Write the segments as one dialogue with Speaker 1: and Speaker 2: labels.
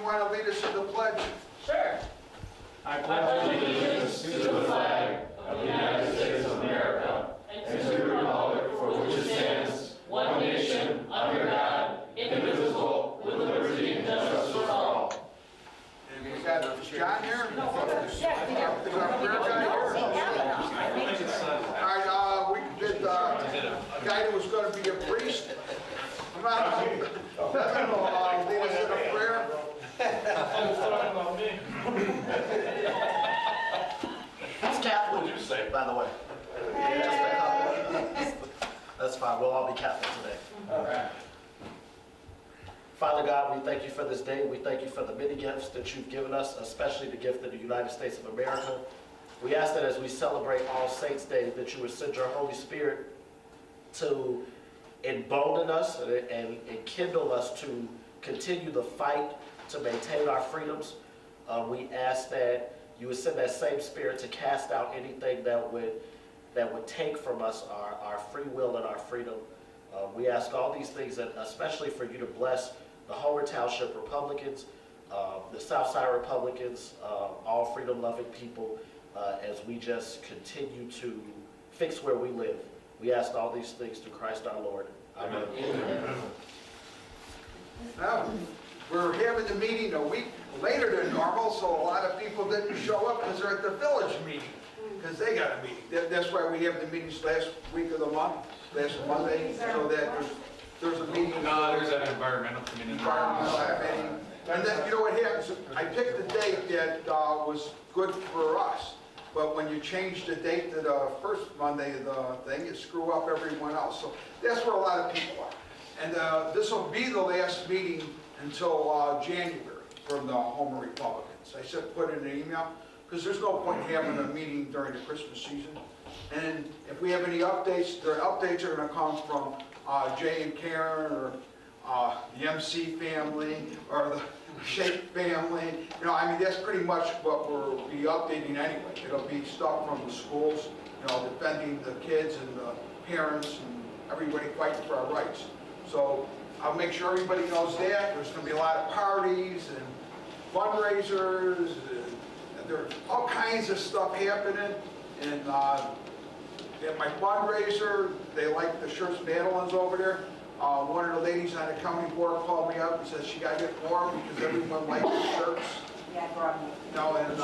Speaker 1: want to lead us in the pledge?
Speaker 2: Sure.
Speaker 3: I pledge allegiance to the flag of the United States of America and to the republic for which it stands, one nation, under God, indivisible, with liberty and justice for all.
Speaker 1: And we got John here? Is our prayer guy here? All right, we did a guy that was going to be a priest. Come on, lead us in a prayer.
Speaker 4: Whose Catholic would you say, by the way? That's fine. We'll all be Catholic today.
Speaker 3: All right.
Speaker 4: Father God, we thank you for this day. We thank you for the many gifts that you've given us, especially the gift of the United States of America. We ask that as we celebrate All Saints Day, that you would send your Holy Spirit to embolden us and kindle us to continue the fight to maintain our freedoms. We ask that you would send that same spirit to cast out anything that would take from us our free will and our freedom. We ask all these things, and especially for you to bless the Homer Township Republicans, the Southside Republicans, all freedom-loving people, as we just continue to fix where we live. We ask all these things through Christ our Lord. Amen. Amen.
Speaker 1: Now, we're having the meeting a week later than normal, so a lot of people didn't show up because they're at the village meeting, because they got a meeting. That's why we have the meetings last week of the month, last Monday, so that there's a meeting.
Speaker 3: No, there's an environmental committee.
Speaker 1: And then, you know what happens? I picked the date that was good for us. But when you change the date to the first Monday of the thing, you screw up everyone else. So that's where a lot of people are. And this will be the last meeting until January from the Homer Republicans. I said put in an email, because there's no point having a meeting during the Christmas season. And if we have any updates, the updates are going to come from Jay and Karen, or the MC family, or the Shake family. You know, I mean, that's pretty much what we'll be updating anyway. It'll be stuff from the schools, you know, defending the kids and the parents and everybody fighting for our rights. So I'll make sure everybody knows that. There's going to be a lot of parties and fundraisers, and there's all kinds of stuff happening. And at my fundraiser, they like the shirts Madeline's over there. One of the ladies on the county board called me up and said she got to get more because everyone likes the shirts. Yeah, no, and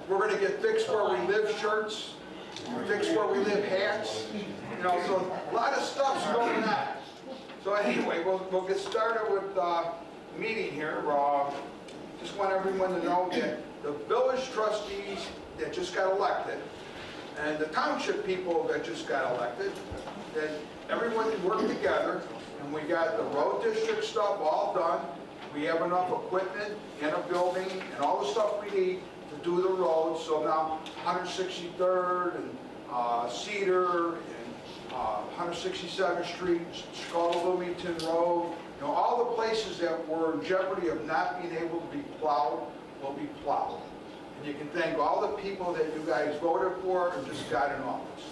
Speaker 1: we're going to get Fix Where We Live shirts, Fix Where We Live hats. You know, so a lot of stuff's going on. So anyway, we'll get started with the meeting here. Just want everyone to know that the village trustees that just got elected and the township people that just got elected, that everyone can work together, and we got the road district stuff all done. We have enough equipment and a building and all the stuff we need to do the roads. So now 163rd and Cedar and 167th Street, Skull-Bloomington Road, you know, all the places that were in jeopardy of not being able to be plowed will be plowed. And you can thank all the people that you guys voted for and just got in office.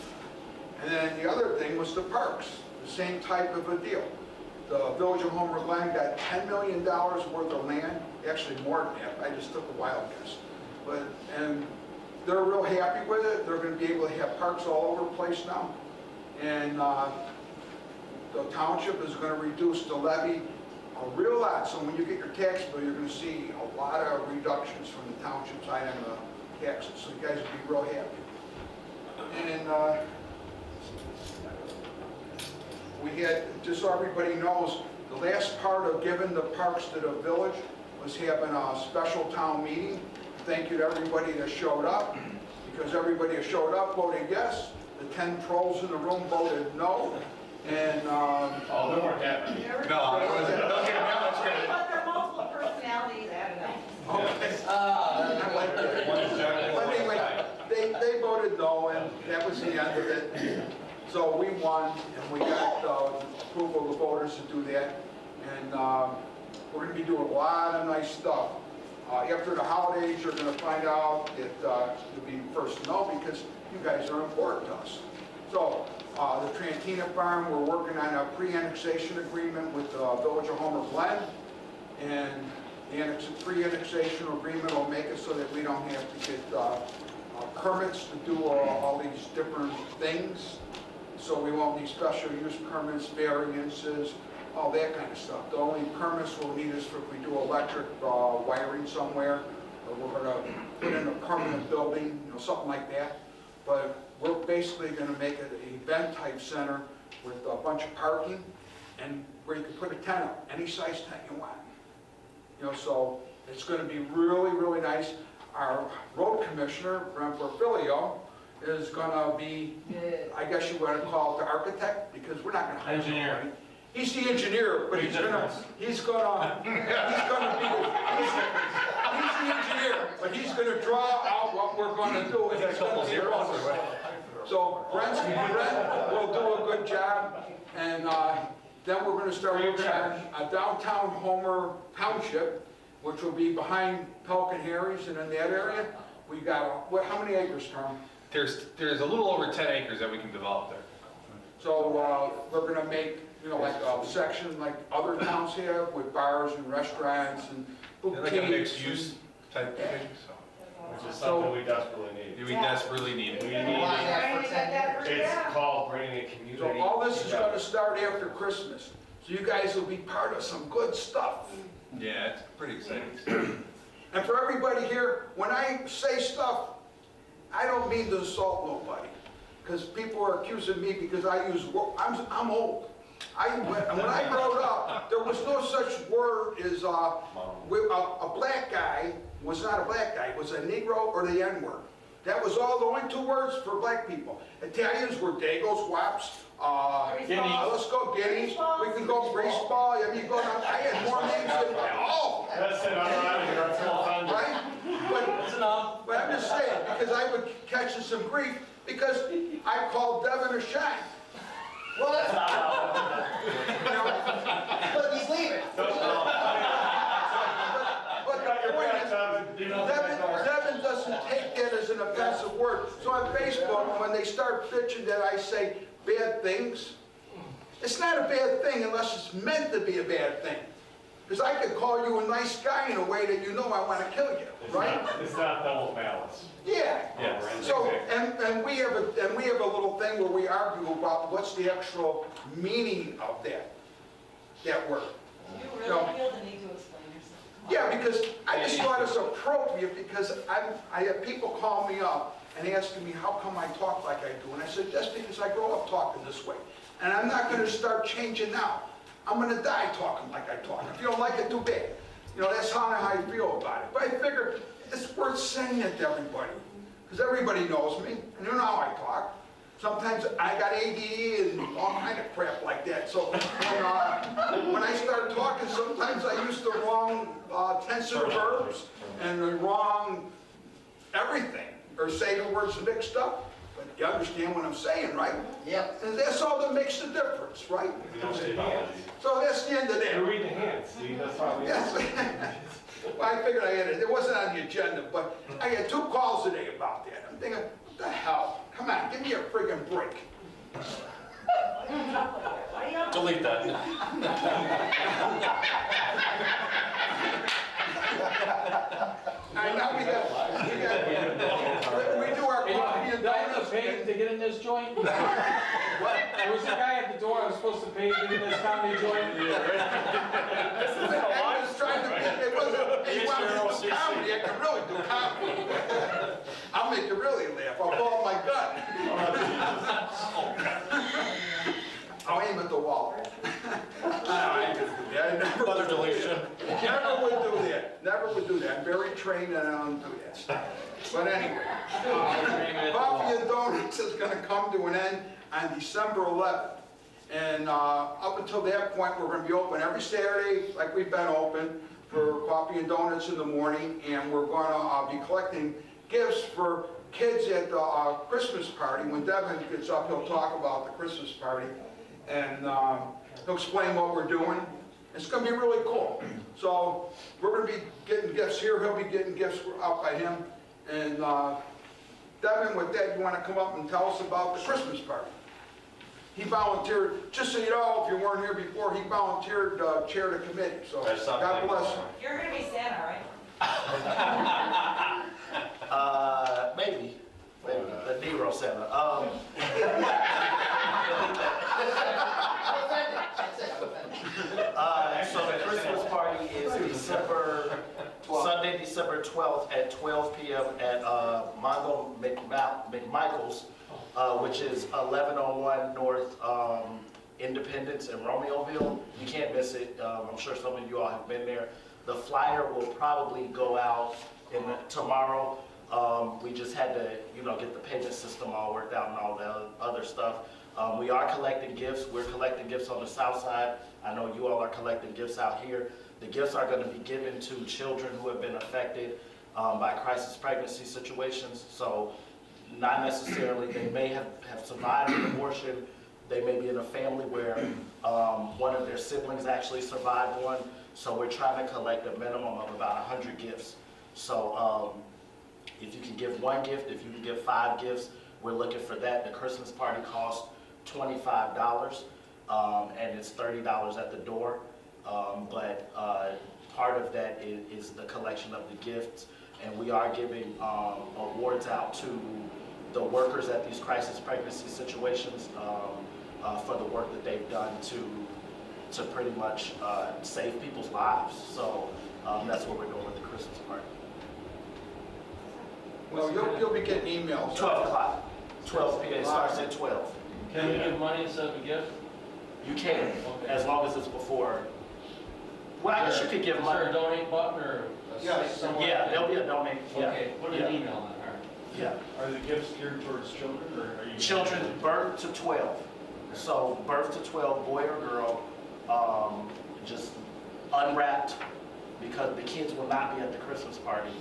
Speaker 1: And then the other thing was the parks, the same type of a deal. The Village of Homer Glen got $10 million worth of land, actually more than that. I just took a wild guess. And they're real happy with it. They're going to be able to have parks all over the place now. And the township is going to reduce the levy a real lot. So when you get your tax bill, you're going to see a lot of reductions from the township side on the taxes. So you guys will be real happy. And we had, just so everybody knows, the last part of giving the parks to the village was having a special town meeting. Thank you to everybody that showed up, because everybody that showed up voted yes. The 10 trolls in the room voted no. And
Speaker 3: oh, they weren't that many. No,
Speaker 2: But there are multiple personalities added up.
Speaker 1: okay. I like that. But anyway, they voted no, and that was the end of it. So we won, and we got approval of the voters to do that. And we're going to be doing a lot of nice stuff. After the holidays, you're going to find out that you'll be first to know, because you guys are important to us. So the Trantina Farm, we're working on a pre-annexation agreement with the Village of Homer Glen. And The pre-annexation agreement will make it so that we don't have to get permits to do all these different things. So we won't need special use permits, variances, all that kind of stuff. The only permits we'll need is for if we do electric wiring somewhere, or we're going to put in a permanent building, you know, something like that. But we're basically going to make it an event-type center with a bunch of parking, and where you can put a tent up, any size tent you want. You know, so it's going to be really, really nice. Our road commissioner, Brent Porfilio, is going to be, I guess you want to call it the architect, because we're not going to hire
Speaker 3: Engineer.
Speaker 1: somebody. He's the engineer, but he's the engineer, but he's going to draw out what we're going to do. And he's going to be awesome. So Brent will do a good job, and then we're going to start working on a downtown Homer Township, which will be behind Pelican Harry's, and in that area, we got, how many acres, Tom?
Speaker 5: There's a little over 10 acres that we can develop there.
Speaker 1: So we're going to make, you know, like a section like other towns have with bars and restaurants and boutiques.
Speaker 5: Like a mixed use type thing, so.
Speaker 3: Which is something we desperately need.
Speaker 5: We desperately need it.
Speaker 3: We need it. It's called bringing a community.
Speaker 1: So all this is going to start after Christmas. So you guys will be part of some good stuff.
Speaker 5: Yeah, it's pretty exciting.
Speaker 1: And for everybody here, when I say stuff, I don't mean to insult nobody. Because people are accusing me because I use, I'm old. When I grew up, there was no such word as a black guy was not a black guy. It was a Negro or the N-word. That was all the only two words for black people. Italians were dagos, wops, let's go guineas. We can go grease ball. I mean, I had more names than all.
Speaker 3: That's it, I'm out of here. I'm still hungry.
Speaker 1: Right? But I'm just saying, because I would catch some grief because I called Devin a shine. Well, that's but he's leaving. But the point is, Devin doesn't take that as an offensive word. So on Facebook, when they start bitching that I say bad things, it's not a bad thing unless it's meant to be a bad thing. Because I could call you a nice guy in a way that you know I want to kill you, right?
Speaker 3: It's not double malice.
Speaker 1: Yeah.
Speaker 3: Yes.
Speaker 1: So, and we have a little thing where we argue about what's the actual meaning of that word.
Speaker 2: You really feel the need to explain yourself.
Speaker 1: Yeah, because I just thought it's appropriate because I have people call me up and asking me how come I talk like I do, and I said that's because I grew up talking this way, and I'm not going to start changing now. I'm going to die talking like I talk. If you don't like it, too bad. You know, that's how I feel about it. But I figure it's worth saying it to everybody. Because everybody knows me, and you know how I talk. Sometimes I got ADD and all kind of crap like that. So when I start talking, sometimes I use the wrong tense of verbs and the wrong everything. Or say the words mixed up. But you understand what I'm saying, right?
Speaker 6: Yep.
Speaker 1: And that's all that makes the difference, right? So that's the end of that.
Speaker 3: You read the hands, see, that's how we.
Speaker 1: Yes. Well, I figured I had it. It wasn't on the agenda, but I had 2 calls today about that. I'm thinking, what the hell? Come on, give me a friggin' break.
Speaker 5: Delete that.
Speaker 1: And now we do our coffee and
Speaker 7: Did I have to
Speaker 1: donuts.
Speaker 7: pay to get in this joint? There was a guy at the door I was supposed to pay to get in this comedy joint.
Speaker 1: I was trying to, it wasn't, he wanted to do comedy. I can really do comedy. I'll make you really laugh. I'll pull out my gun. I'll aim at the wall. I never
Speaker 5: Another deletion.
Speaker 1: Never would do that. Never would do that. I'm very trained and I don't do that stuff. But anyway, Coffee and Donuts is going to come to an end on December 11th. And up until that point, we're going to be open every Saturday, like we've been open, for Coffee and Donuts in the morning. And we're going to be collecting gifts for kids at the Christmas party. When Devin gets up, he'll talk about the Christmas party. And he'll explain what we're doing. It's going to be really cool. So we're going to be getting gifts here. He'll be getting gifts out by him. And Devin, with that, you want to come up and tell us about the Christmas party? he volunteered, just so you know, if you weren't here before, he volunteered to chair the committee, so
Speaker 5: That's something.
Speaker 1: God bless him.
Speaker 2: You're gonna be Santa, right?
Speaker 4: Maybe the Nero Santa. So the Christmas party is Sunday, December 12th at 12 p.m. at Mongo McMichael's, which is 1101 North Independence in Romeoville. You can't miss it. I'm sure some of you all have been there. The flyer will probably go out tomorrow. We just had to, get the payment system all worked out and all the other stuff. We are collecting gifts. We're collecting gifts on the south side. I know you all are collecting gifts out here. The gifts are going to be given to children who have been affected by crisis pregnancy situations. So not necessarily, they may have survived an abortion. They may be in a family where one of their siblings actually survived one. So we're trying to collect a minimum of about 100 gifts. So if you can give one gift, if you can give 5 gifts, we're looking for that. The Christmas party costs $25, and it's $30 at the door. But part of that is the collection of the gifts, and we are giving awards out to the workers at these crisis pregnancy situations for the work that they've done to pretty much save people's lives. So that's what we're doing with the Christmas party.
Speaker 1: Well, you'll be getting emails.
Speaker 4: 12 o'clock. 12 p.m. starts at 12.
Speaker 3: Can we give money instead of a gift?
Speaker 4: You can, as long as it's before. Well, I guess you could give
Speaker 3: Is there
Speaker 4: money.
Speaker 3: a donate button or?
Speaker 1: Yes.
Speaker 3: somewhere?
Speaker 4: Yeah, there'll be a donate. Yeah.
Speaker 3: Okay, put
Speaker 4: Yeah.
Speaker 3: an email on there.
Speaker 4: Yeah.
Speaker 5: Are the gifts geared towards children, or are you?
Speaker 4: Children birth to 12. So birth to 12, boy or girl, just unwrapped, because the kids will not be at the Christmas party.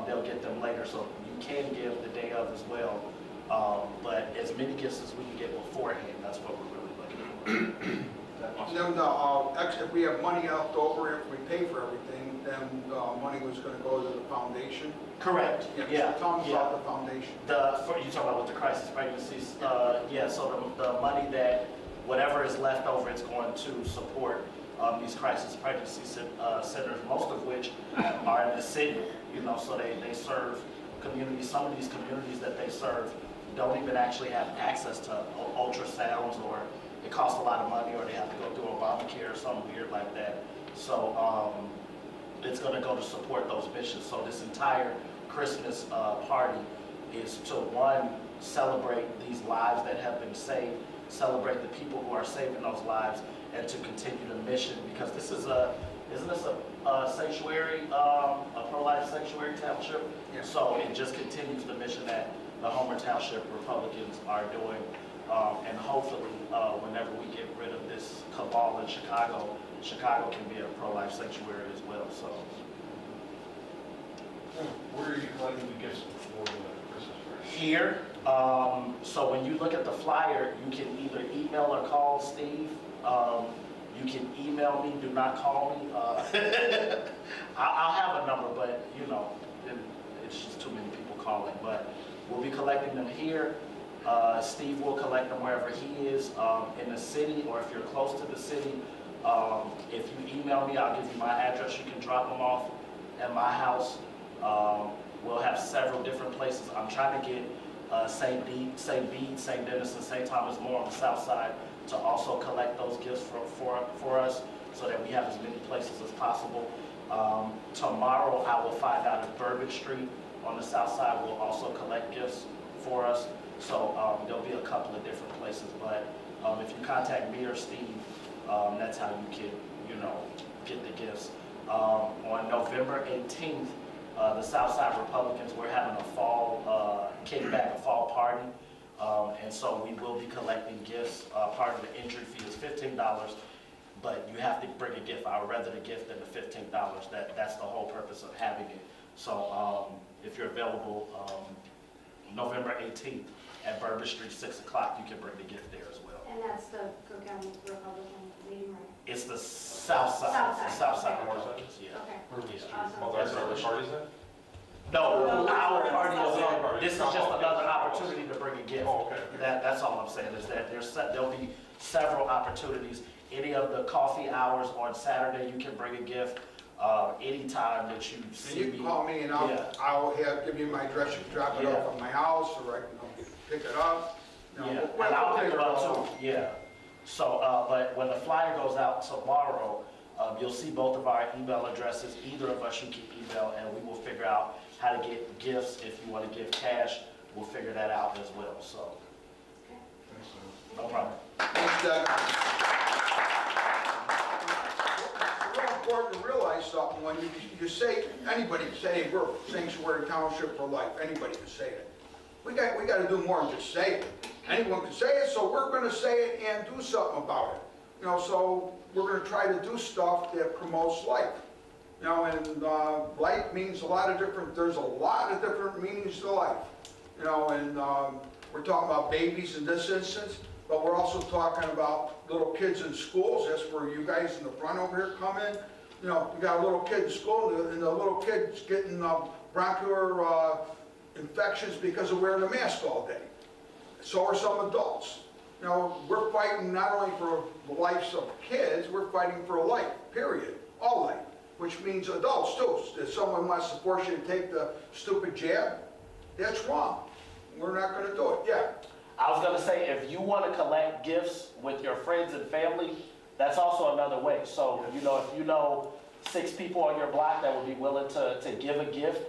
Speaker 4: They'll get them later, so you can give the day of as well. But as many gifts as we can get beforehand, that's what we're really looking for.
Speaker 1: No, if we have money left over, if we pay for everything, then money was gonna go to the foundation.
Speaker 4: Correct, yeah.
Speaker 1: So tell me
Speaker 4: yeah.
Speaker 1: about the foundation.
Speaker 4: You talking about with the crisis pregnancies? Yeah, so the money that, whatever is left over, it's going to support these crisis pregnancy centers, most of which are in the city, so they serve communities. Some of these communities that they serve don't even actually have access to ultrasounds, or it costs a lot of money, or they have to go through Obamacare or something weird like that. So it's going to go to support those missions. So this entire Christmas party is to, one, celebrate these lives that have been saved, celebrate the people who are saving those lives, and to continue the mission, because this is isn't this a sanctuary, a pro-life sanctuary township?
Speaker 1: Yeah.
Speaker 4: So it just continues the mission that the Homer Township Republicans are doing, and hopefully whenever we get rid of this cabal in Chicago, Chicago can be a pro-life sanctuary as well. So
Speaker 5: Where are you collecting the gifts for the Christmas party?
Speaker 4: here, so when you look at the flyer, you can either email or call Steve. You can email me, do not call me. I'll have a number, but it's just too many people calling. But we'll be collecting them here. Steve will collect them wherever he is in the city, or if you're close to the city. If you email me, I'll give you my address. You can drop them off at my house. We'll have several different places. I'm trying to get St. Bede, St. Dennis, and St. Thomas more on the south side to also collect those gifts for us, so that we have as many places as possible. Tomorrow I will find out if Bourbon Street on the south side will also collect gifts for us. So there'll be a couple of different places, but if you contact me or Steve, that's how you can, get the gifts. On November 18th, the Southside Republicans, we're having a fall kickback, a fall party. And so we will be collecting gifts. Part of the entry fee is $15, but you have to bring a gift. I would rather the gift than the $15. That's the whole purpose of having it. So if you're available November 18th at Bourbon Street, 6 o'clock, you can bring the gift there as well.
Speaker 6: And that's the Cook County Republican meeting, right?
Speaker 4: It's the south side.
Speaker 6: South side.
Speaker 4: The south side.
Speaker 5: North side?
Speaker 4: Yeah.
Speaker 6: Okay.
Speaker 4: Yeah.
Speaker 6: Awesome.
Speaker 5: Oh, that's our parties then?
Speaker 4: No, our party
Speaker 5: Oh,
Speaker 4: is,
Speaker 5: our party.
Speaker 4: this is just another opportunity to bring a gift.
Speaker 5: Oh, okay.
Speaker 4: That's all I'm saying, is that there'll be several opportunities. Any of the coffee hours on Saturday, you can bring a gift. Anytime that you
Speaker 1: And
Speaker 4: see
Speaker 1: you
Speaker 4: me.
Speaker 1: can call me and
Speaker 4: Yeah.
Speaker 1: I'll give you my address, you can drop it
Speaker 4: Yeah.
Speaker 1: off at my house, or I can pick it up. You know,
Speaker 4: Yeah,
Speaker 1: we'll
Speaker 4: and I'll pick
Speaker 1: figure
Speaker 4: it up
Speaker 1: all
Speaker 4: too, yeah. So, but when the flyer goes out tomorrow, you'll see both of our email addresses. Either of us you can email, and we will figure out how to get gifts. If you want to give cash, we'll figure that out as well, so. No problem.
Speaker 1: Thanks, Doug. It's real important to realize something when you say, anybody can say, we're Sanctuary Township for life, anybody can say it. We got to do more than just say it. Anyone can say it, so we're going to say it and do something about it. You know, so we're going to try to do stuff that promotes life. You know, and life means a lot of different, there's a lot of different meanings to life. You know, and we're talking about babies in this instance, but we're also talking about little kids in schools. That's where you guys in the front over here come in. You know, you got a little kid in school, and the little kid's getting bronchial infections because of wearing a mask all day. So are some adults. You know, we're fighting not only for the lives of kids, we're fighting for life, period, all life, which means adults too. If someone wants to force you to take the stupid jab, that's wrong. We're not going to do it. Yeah.
Speaker 4: I was gonna say, if you wanna collect gifts with your friends and family, that's also another way. So, you know, if you know 6 people on your block that would be willing to give a gift,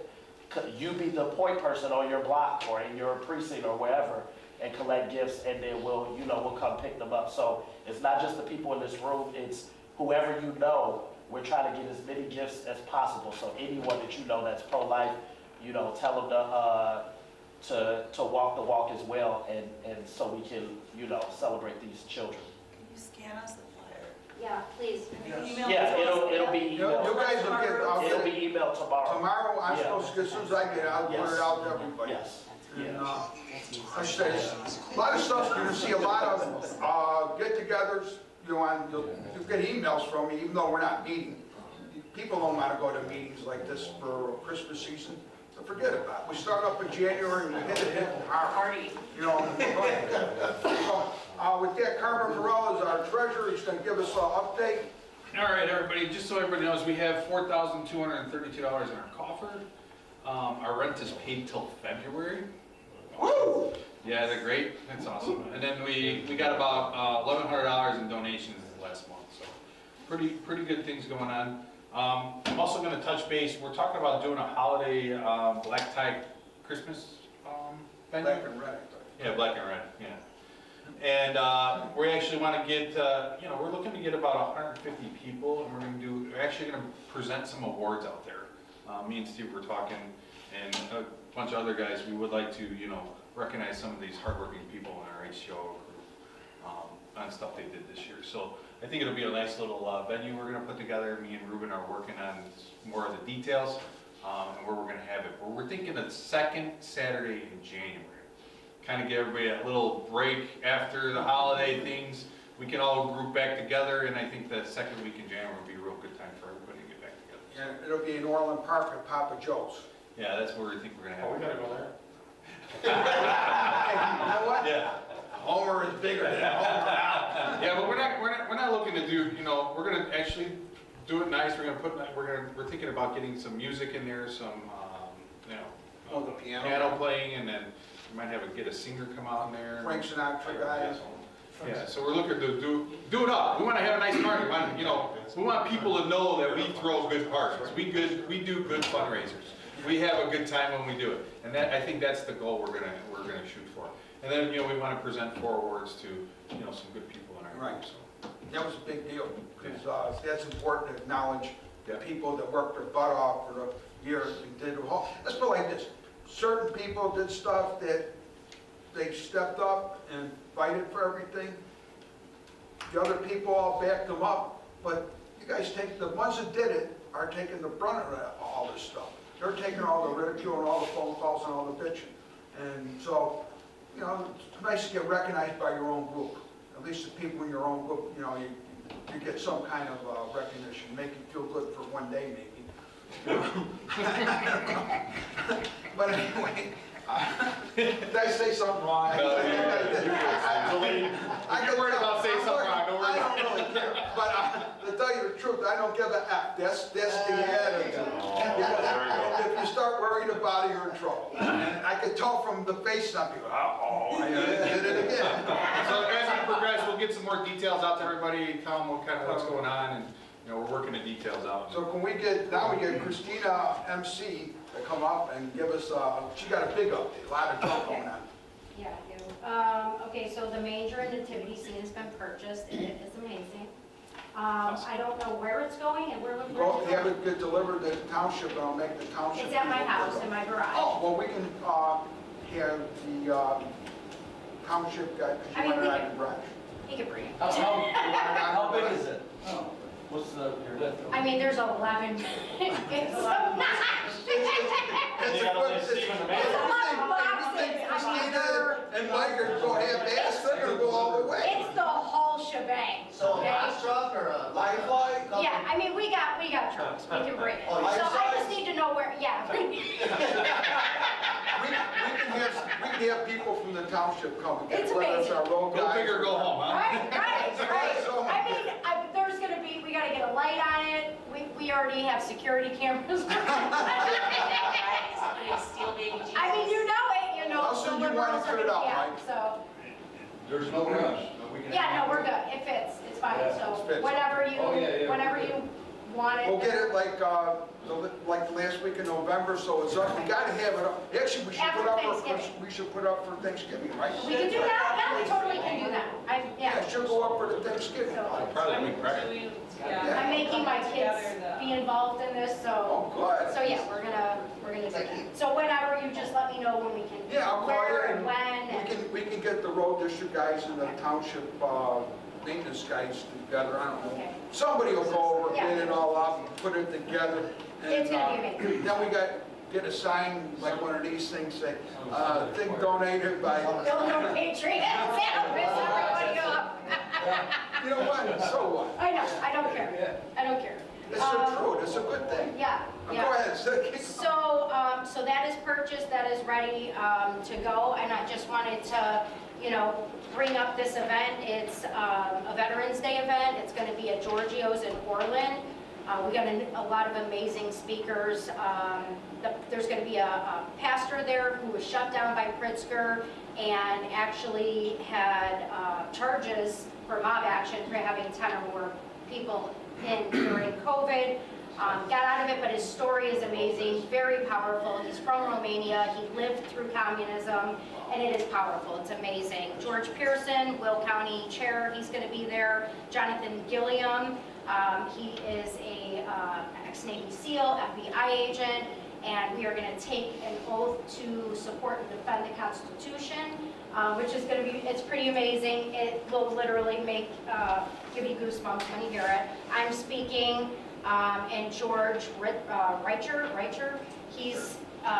Speaker 4: you be the point person on your block or in your precinct or wherever and collect gifts, and then we'll come pick them up. So it's not just the people in this room, it's whoever you know. We're trying to get as many gifts as possible. So anyone that you know that's pro-life, you know, tell them to walk the walk as well, and so we can, you know, celebrate these children.
Speaker 2: Can you scan us the flyer?
Speaker 6: Yeah, please.
Speaker 2: Email
Speaker 4: Yeah,
Speaker 2: it to us?
Speaker 4: it'll be
Speaker 1: You
Speaker 4: emailed.
Speaker 1: guys will get, I'll
Speaker 4: It'll
Speaker 1: get
Speaker 4: be
Speaker 1: it
Speaker 4: emailed tomorrow.
Speaker 1: tomorrow. I'm
Speaker 4: Yeah.
Speaker 1: supposed to, as soon as I get it, I'll put
Speaker 4: Yes.
Speaker 1: it out to everybody.
Speaker 4: Yes.
Speaker 1: And,
Speaker 4: Yeah.
Speaker 1: like I said, a lot of stuff, you're gonna see a lot of get-togethers, you know, and you'll get emails from me, even though we're not meeting. People don't wanna go to meetings like this for Christmas season, so forget about it. We start up in January and we hit hard,
Speaker 2: Party.
Speaker 1: you know. So, with that, Carmen Morel is our treasurer, he's gonna give us an update.
Speaker 7: All right, everybody, just so everybody knows, we have $4,232 in our coffer. Our rent is paid till February.
Speaker 1: Woo!
Speaker 7: Yeah, they're great, that's awesome. And then we got about $1,100 in donations last month, so pretty good things going on. I'm also gonna touch base, we're talking about doing a holiday black tie Christmas venue.
Speaker 1: Black and red.
Speaker 7: Yeah, black and red, yeah. And we actually want to get, you know, we're looking to get about 150 people, and we're actually going to present some awards out there. Me and Steve were talking, and a bunch of other guys, we would like to, you know, recognize some of these hardworking people in our HTRO group on stuff they did this year. So I think it'll be a nice little venue we're going to put together. Me and Ruben are working on more of the details and where we're going to have it. But we're thinking the second Saturday in January. Kind of give everybody a little break after the holiday things. We can all group back together, and I think the second week in January will be a real good time for everybody to get back together.
Speaker 1: Yeah, it'll be in Orland Park at Papa Joe's.
Speaker 7: Yeah, that's where we think we're gonna have.
Speaker 5: Oh, we gotta go there.
Speaker 1: Hey, you know what?
Speaker 7: Yeah.
Speaker 1: Homer is bigger than Homer.
Speaker 7: Yeah, but we're not looking to do, you know, we're gonna actually do it nice. We're thinking about getting some music in there, some, you know,
Speaker 1: Oh, the piano.
Speaker 7: piano playing, and then we might get a singer come out in there.
Speaker 1: Frank Sinatra guys.
Speaker 7: Yeah, so we're looking to do it up. We want to have a nice party. You know, we want people to know that we throw good parties. We do good fundraisers. We have a good time when we do it, and I think that's the goal we're gonna shoot for. And then, you know, we want to present 4 awards to, you know, some good people in our group.
Speaker 1: Right. That was a big deal, because that's important to acknowledge the people that worked their butt off for the year and did. Let's put it like this. Certain people did stuff that they stepped up and fighted for everything. The other people all backed them up, but you guys the ones that did it are taking the brunt of all this stuff. They're taking all the ridicule and all the phone calls and all the bitching. And so, you know, it's nice to get recognized by your own group. At least the people in your own group, you know, you get some kind of recognition, make you feel good for one day maybe. But anyway, did I say something wrong?
Speaker 7: No,
Speaker 1: I think I did.
Speaker 7: If you're worried about saying something wrong, don't worry
Speaker 1: I
Speaker 7: about it.
Speaker 1: don't really care, but to tell you the truth, I don't give a F. That's the attitude. If you start worrying about it, you're in trouble. And I could tell from the face of people, uh-oh, I did it again.
Speaker 7: So as we progress, we'll get some more details out to everybody, tell them what kind of what's going on, and, you know, we're working the details out.
Speaker 1: So can we get, now we get Christina MC to come up and give us, she got a big update, a lot of stuff going on.
Speaker 6: Yeah, I do. Okay, so the manger and nativity scene has been purchased, and it is amazing. I don't know where it's going, and we're looking
Speaker 1: Go,
Speaker 6: for
Speaker 1: have it get delivered to the township, and I'll make the township.
Speaker 6: It's at my house, in my garage.
Speaker 1: Oh, well, we can, have the, township guy, because
Speaker 6: I
Speaker 1: you
Speaker 6: mean,
Speaker 1: want it
Speaker 6: we
Speaker 1: on
Speaker 6: can-
Speaker 1: the garage.
Speaker 6: He can bring it.
Speaker 3: How big is it? What's your lift?
Speaker 6: I mean, there's 11. It's so much.
Speaker 1: It's
Speaker 3: You
Speaker 1: a
Speaker 3: gotta
Speaker 1: good,
Speaker 3: only see when the
Speaker 6: It's a lot of
Speaker 1: you
Speaker 6: boxes.
Speaker 1: think
Speaker 6: I mean,
Speaker 1: Christina
Speaker 6: they're-
Speaker 1: and Mike are gonna have ass, they're gonna go all the way.
Speaker 6: It's the whole shebang.
Speaker 8: So a
Speaker 6: okay?
Speaker 8: box truck or a light fly?
Speaker 6: Yeah, I mean, we got trucks, we can bring it. So
Speaker 8: Oh, life
Speaker 6: I just
Speaker 8: size?
Speaker 6: need to know where, yeah.
Speaker 1: We can have people from the township come.
Speaker 6: It's
Speaker 1: whether
Speaker 6: amazing.
Speaker 1: our road
Speaker 7: Go
Speaker 1: guys
Speaker 7: big or go home, huh?
Speaker 6: Right.
Speaker 1: So-
Speaker 6: I mean, there's gonna be, we gotta get a light on it. We already have security cameras.
Speaker 2: Steel baby Jesus.
Speaker 6: I mean, you know it, you know.
Speaker 1: How soon
Speaker 6: so
Speaker 1: you
Speaker 6: we're
Speaker 1: wanna
Speaker 6: girls are
Speaker 1: put it
Speaker 6: gonna-
Speaker 1: out,
Speaker 6: yeah,
Speaker 1: Mike?
Speaker 6: So,
Speaker 5: There's no rush. We can-
Speaker 6: yeah, no, we're good. It fits, it's fine.
Speaker 5: Yeah,
Speaker 6: So
Speaker 1: it fits.
Speaker 6: whenever
Speaker 5: Oh, yeah.
Speaker 6: whenever you want it.
Speaker 1: We'll get it like the last week in November, so it's up, we gotta have it up. Actually, we should
Speaker 6: After
Speaker 1: put up
Speaker 6: Thanksgiving.
Speaker 1: we should put up for Thanksgiving, right?
Speaker 6: We can do that, yeah, we totally can do that.
Speaker 1: Yeah,
Speaker 6: Yeah.
Speaker 1: it should go up for the Thanksgiving.
Speaker 6: So,
Speaker 7: Probably a week prior.
Speaker 6: I'm making my kids be involved in this, so,
Speaker 1: Oh, good.
Speaker 6: so yeah, we're gonna do that. So whenever, you just let me know when we can,
Speaker 1: Yeah, I'll call you
Speaker 6: where and
Speaker 1: and
Speaker 6: when. and-
Speaker 1: we can get the road district guys and the township, maintenance guys together, I don't know.
Speaker 6: Okay.
Speaker 1: Somebody will go over,
Speaker 6: Yeah.
Speaker 1: get it all up, and put it together. And,
Speaker 6: It's gonna be amazing.
Speaker 1: Then we get a sign, like one of these things, say, thing donated by,
Speaker 6: Illinois Patriots, that'll piss everybody off.
Speaker 1: you know what, so what?
Speaker 6: I know, I don't care, I don't care.
Speaker 1: It's the truth, it's a good thing.
Speaker 6: Yeah,
Speaker 1: Go
Speaker 6: yeah.
Speaker 1: ahead, keep
Speaker 6: So that is purchased, that is ready to go, and I just wanted to, you know, bring up this event. It's a Veterans Day event. It's going to be at Giorgio's in Orland. We got a lot of amazing speakers. There's going to be a pastor there who was shut down by Pritzker and actually had charges for mob action for having 10 or more people in during COVID. Got out of it, but his story is amazing, very powerful. He's from Romania, he lived through communism, and it is powerful, it's amazing. George Pearson, Will County Chair, he's gonna be there. Jonathan Gilliam, he is a ex-Navy SEAL, FBI agent, and we are gonna take an oath to support and defend the Constitution, which is gonna be, it's pretty amazing. It will literally make, give you goosebumps when you hear it. I'm speaking, and George Reicher, he's,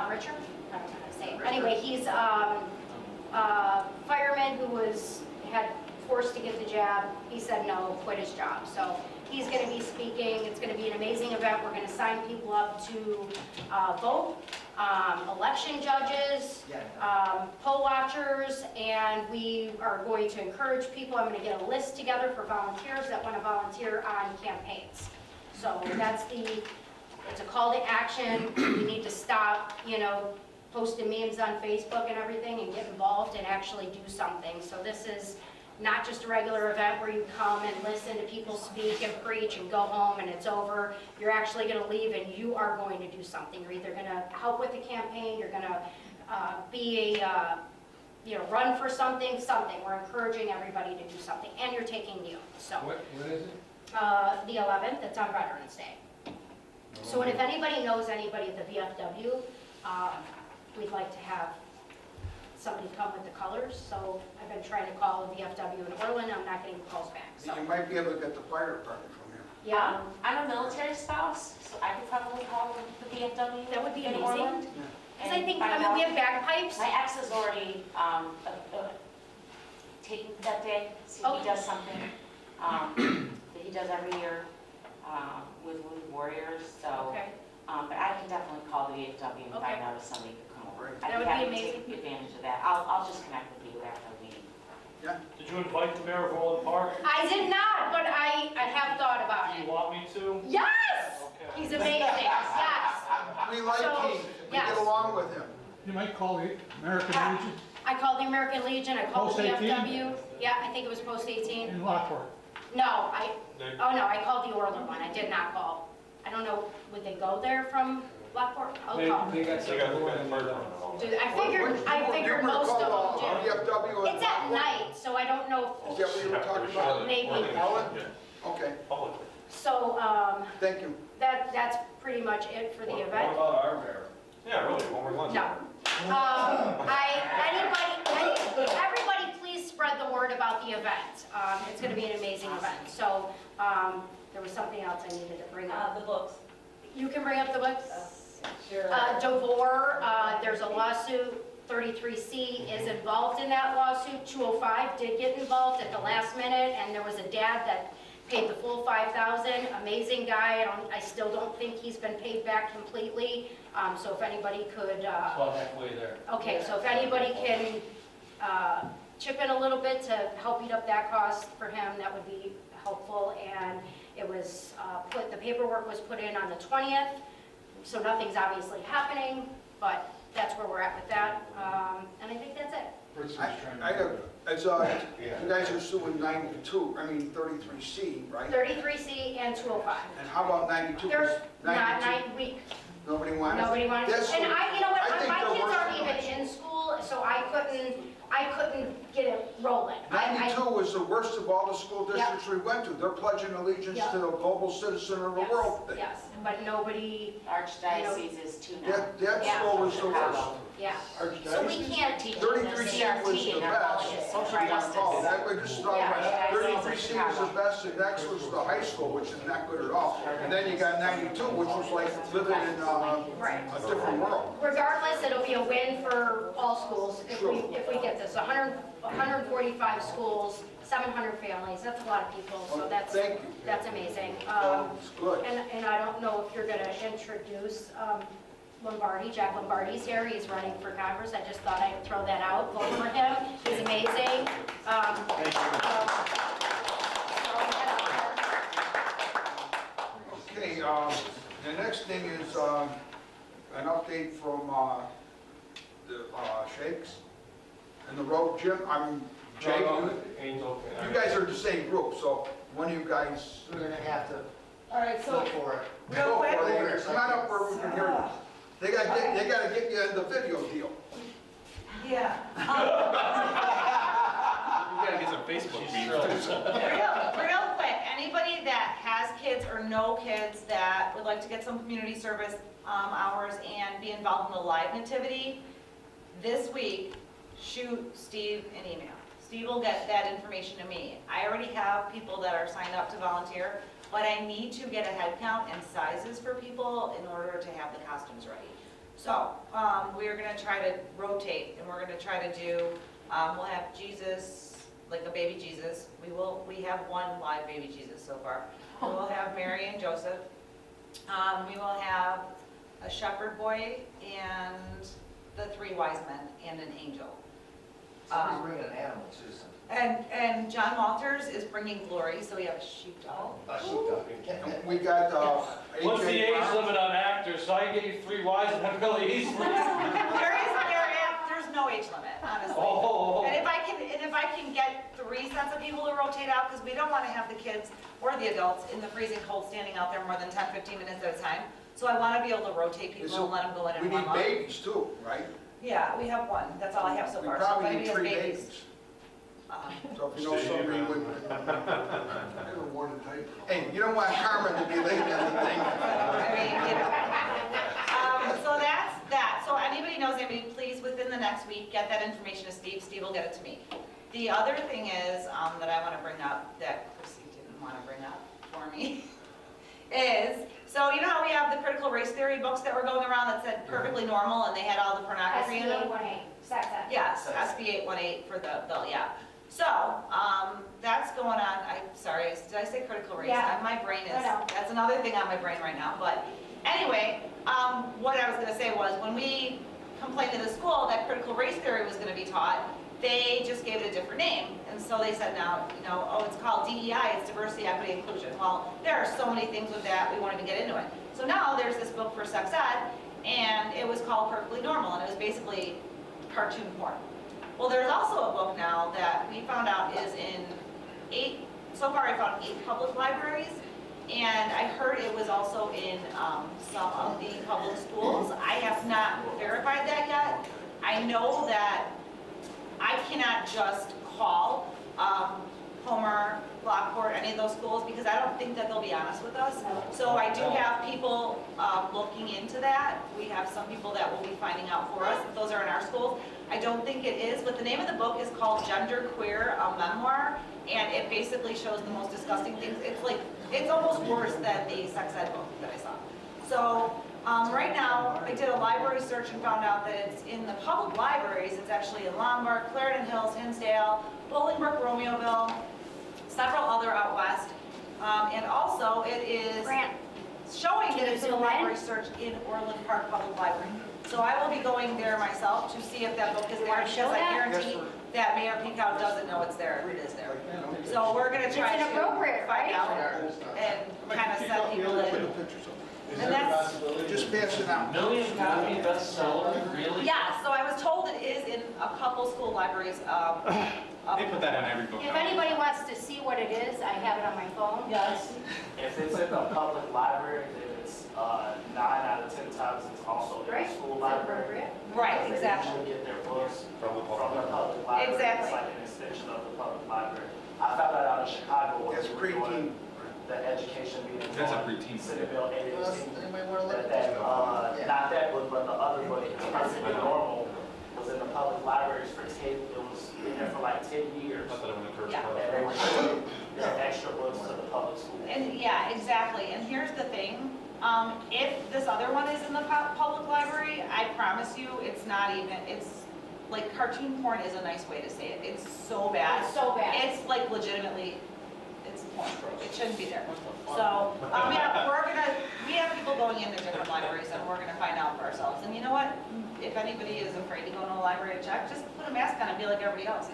Speaker 6: Richer? I don't know how to say it. Anyway, he's a fireman who had forced to get the jab. He said no, quit his job. So he's going to be speaking. It's going to be an amazing event. We're going to sign people up to vote, election judges, poll watchers, and we are going to encourage people. I'm going to get a list together for volunteers that want to volunteer on campaigns. So that's it's a call to action. We need to stop, you know, posting memes on Facebook and everything and get involved and actually do something. So this is not just a regular event where you come and listen to people speak and preach and go home and it's over. You're actually going to leave and you are going to do something. You're either going to help with the campaign, you're going to be a, run for something. We're encouraging everybody to do something, and you're taking the oath. So.
Speaker 5: What is it?
Speaker 6: The 11th, it's on Veterans Day. So, and if anybody knows anybody at the VFW, we'd like to have somebody come with the colors. So I've been trying to call the VFW in Orland, I'm not getting calls back. So,
Speaker 1: You might be able to get the fire department from here.
Speaker 6: yeah,
Speaker 2: I'm a military spouse, so I could probably call the VFW.
Speaker 6: that would be
Speaker 2: in
Speaker 6: amazing.
Speaker 2: Orland
Speaker 6: Because I
Speaker 2: and
Speaker 6: think,
Speaker 2: find
Speaker 6: we
Speaker 2: out.
Speaker 6: have bagpipes.
Speaker 2: My ex is already taken that day, so
Speaker 6: Oh.
Speaker 2: he does something that he does every year with Wounded Warriors, so.
Speaker 6: Okay,
Speaker 2: But I can definitely call the VFW and
Speaker 6: Okay.
Speaker 2: find out if somebody could come
Speaker 1: great.
Speaker 6: That would be amazing.
Speaker 2: Take advantage of that. I'll just connect with you after the meeting.
Speaker 1: Yeah,
Speaker 5: Did you invite the mayor of Orland Park?
Speaker 6: I did not, but I have thought about
Speaker 5: Do
Speaker 6: it.
Speaker 5: you want me to?
Speaker 6: Yes!
Speaker 5: Okay.
Speaker 6: He's amazing, yes.
Speaker 1: we like
Speaker 6: So,
Speaker 1: Keith, we
Speaker 6: yes.
Speaker 1: get along with him.
Speaker 9: You might call the American Legion
Speaker 6: I called the American Legion, I called
Speaker 9: Post 18?
Speaker 6: VFW. Yeah, I think it was post 18.
Speaker 9: in Lockport.
Speaker 6: No, I called the Orland one, I did not call. I don't know, would they go there from Lockport? I'll call.
Speaker 5: They got
Speaker 7: They got the murder.
Speaker 6: Dude, I figured most of them do.
Speaker 1: VFW.
Speaker 6: It's at night, so I don't know
Speaker 1: Is that what you were talking about?
Speaker 6: Maybe.
Speaker 1: Okay,
Speaker 6: So,
Speaker 1: thank you.
Speaker 6: that's pretty much it for the event.
Speaker 5: about our mayor?
Speaker 7: Yeah, really, one more lunch.
Speaker 6: No. Everybody please spread the word about the event. It's gonna be an amazing event. So, there was something else I needed to bring up.
Speaker 2: The books.
Speaker 6: You can bring up the books?
Speaker 2: Sure.
Speaker 6: Devore, there's a lawsuit, 33C is involved in that lawsuit. 205 did get involved at the last minute, and there was a dad that paid the full $5,000. Amazing guy. I still don't think he's been paid back completely. So if anybody could,
Speaker 5: About halfway there.
Speaker 6: okay, so if anybody can chip in a little bit to help eat up that cost for him, that would be helpful. And it was the paperwork was put in on the 20th, so nothing's obviously happening, but that's where we're at with that. And I think that's it.
Speaker 1: I have, you guys are suing 92, 33C, right?
Speaker 6: 33C and 205.
Speaker 1: And how about 92?
Speaker 6: There's not
Speaker 1: 92, nobody wanted?
Speaker 6: nobody wanted,
Speaker 1: That's-
Speaker 6: and you know what,
Speaker 1: I think
Speaker 6: my
Speaker 1: the
Speaker 6: kids
Speaker 1: worst
Speaker 6: aren't
Speaker 1: one.
Speaker 6: even in school, so I couldn't get it rolling.
Speaker 1: 92 was the worst of all the school districts we went to. They're pledging allegiance
Speaker 6: Yeah.
Speaker 1: to the global citizen of the world thing.
Speaker 6: Yes, but nobody,
Speaker 2: Archdiocese is too now.
Speaker 1: That
Speaker 6: Yeah.
Speaker 1: school was the worst.
Speaker 6: yeah. So we
Speaker 1: Archdiocese?
Speaker 6: can't teach
Speaker 1: 33C was the best.
Speaker 2: Social
Speaker 6: Right.
Speaker 2: justice.
Speaker 1: That would just throw
Speaker 6: Yeah.
Speaker 1: 33C was the best, and next was the high school, which is not good at all. And then you got 92, which was like living in
Speaker 6: Right.
Speaker 1: a different world.
Speaker 6: Regardless, it'll be a win for all schools if we get this. 145 schools, 700 families, that's a lot of people, so that's
Speaker 1: Thank you.
Speaker 6: that's amazing.
Speaker 1: It's good.
Speaker 6: And I don't know if you're going to introduce Lombardi. Jack Lombardi's here, he's running for Congress. I just thought I'd throw that out, vote for him. He's amazing.
Speaker 1: Okay, the next thing is an update from the Shakes and the road. Jim, Jay, you guys are the same group, so one of you guys
Speaker 8: We're gonna have to
Speaker 2: All right,
Speaker 8: look for it.
Speaker 1: go for it. Come on up where we can hear you. They gotta get you in the video deal.
Speaker 2: Yeah.
Speaker 7: You gotta get some Facebook feeds.
Speaker 2: Real quick, anybody that has kids or know kids that would like to get some community service hours and be involved in the live nativity, this week, shoot Steve an email. Steve will get that information to me. I already have people that are signed up to volunteer, but I need to get a head count and sizes for people in order to have the costumes ready. So, we're gonna try to rotate, and we're gonna try to do, we'll have Jesus, like a baby Jesus. We have one live baby Jesus so far. We will have Mary and Joseph. We will have a shepherd boy and the 3 wise men and an angel.
Speaker 8: Somebody's bringing an animal too.
Speaker 2: And John Walters is bringing glory, so we have a sheepdog.
Speaker 1: And we got
Speaker 5: What's the
Speaker 1: AJ
Speaker 5: age
Speaker 1: Brown.
Speaker 5: limit on actors? So I gave you 3 wise and really easily.
Speaker 2: There's no age limit, honestly.
Speaker 5: Oh.
Speaker 2: And if I can get 3 sets of people to rotate out, because we don't want to have the kids or the adults in the freezing cold standing out there more than 10, 15 minutes at a time. So I want to be able to rotate people and let them go in
Speaker 1: We
Speaker 2: and warm
Speaker 1: need
Speaker 2: up.
Speaker 1: babies too, right?
Speaker 2: Yeah, we have 1. That's all I have so
Speaker 1: We
Speaker 2: far. So if
Speaker 1: probably
Speaker 2: anybody
Speaker 1: need
Speaker 2: has
Speaker 1: 3
Speaker 2: babies,
Speaker 1: babies. So if you know somebody would. Hey, you don't want Carmen to be late on the thing.
Speaker 2: I mean, you know. So that's that. So anybody knows anybody, please within the next week, get that information to Steve. Steve will get it to me. The other thing is, that I want to bring up, that Chrissy didn't want to bring up for me, is, so you know how we have the critical race theory books that were going around that said perfectly normal and they had all the pornography in them?
Speaker 6: SBA 1A, sex ed.
Speaker 2: Yes, SB 818 for the bill, yeah. So, that's going on. I'm sorry, did I say critical race?
Speaker 6: Yeah.
Speaker 2: My brain is,
Speaker 6: No.
Speaker 2: that's another thing on my brain right now. But anyway, what I was gonna say was, when we complained to the school that critical race theory was gonna be taught, they just gave it a different name. And so they said now, oh, it's called DEI, it's diversity, equity, inclusion. Well, there are so many things with that, we won't even get into it. So now there's this book for sex ed, and it was called Perfectly Normal, and it was basically cartoon porn. Well, there's also a book now that we found out is in 8, so far I found 8 public libraries, and I heard it was also in some of the public schools. I have not verified that yet. I know that I cannot just call Homer, Lockport, any of those schools, because I don't think that they'll be honest with us. So I do have people looking into that. We have some people that will be finding out for us if those are in our schools. I don't think it is, but the name of the book is called Gender Queer, a Memoir, and it basically shows the most disgusting things. It's almost worse than the sex ed book that I saw. So right now, I did a library search and found out that it's in the public libraries. It's actually in Lombard, Clarendon Hills, Hinsdale, Bolingbrook, Romeoville, several other out west. And also it is showing that it's in a library search in Orland Park Public Library. So I will be going there myself to see if that book is there, because I guarantee that Mayor Peacock doesn't know it's there. It is there. So we're going to try to find out and kind of set people in. And that's,
Speaker 1: Just pass it out.
Speaker 3: Million copy bestseller, really?
Speaker 2: yeah, so I was told it is in a couple school libraries.
Speaker 7: They put that in every book.
Speaker 6: If
Speaker 7: now.
Speaker 6: anybody wants to see what it is, I have it on my phone.
Speaker 2: Yes.
Speaker 4: If it's in the public library, then it's 9 out of 10 times it's also in
Speaker 6: Right?
Speaker 4: the school
Speaker 6: Is that
Speaker 4: library.
Speaker 6: appropriate?
Speaker 2: Right,
Speaker 4: They
Speaker 2: exactly.
Speaker 4: usually get their books
Speaker 7: From the
Speaker 4: from the public library.
Speaker 2: Exactly.
Speaker 4: It's like an extension of the public library. I found that out in Chicago when
Speaker 1: That's
Speaker 4: we were doing
Speaker 1: preteen.
Speaker 4: the education meeting.
Speaker 7: That's a
Speaker 4: on
Speaker 7: preteen.
Speaker 4: Senate Bill 818.
Speaker 8: Anybody want to look at
Speaker 4: That,
Speaker 8: this?
Speaker 4: not that book, but the other book, Perfectly Normal, was in the public libraries for 10, it was in there for like 10 years.
Speaker 7: Not that I'm gonna curse.
Speaker 2: Yeah.
Speaker 4: And they were giving extra books to the public schools.
Speaker 2: And yeah, exactly. And here's the thing. If this other one is in the public library, I promise you, it's not even, it's like cartoon porn is a nice way to say it. It's so bad.
Speaker 6: It's so bad.
Speaker 2: It's like legitimately, it's porn. It shouldn't be there. So, yeah, we have people going into different libraries and we're gonna find out for ourselves. And you know what? If anybody is afraid to go to a library to check, just put a mask on and be like everybody else.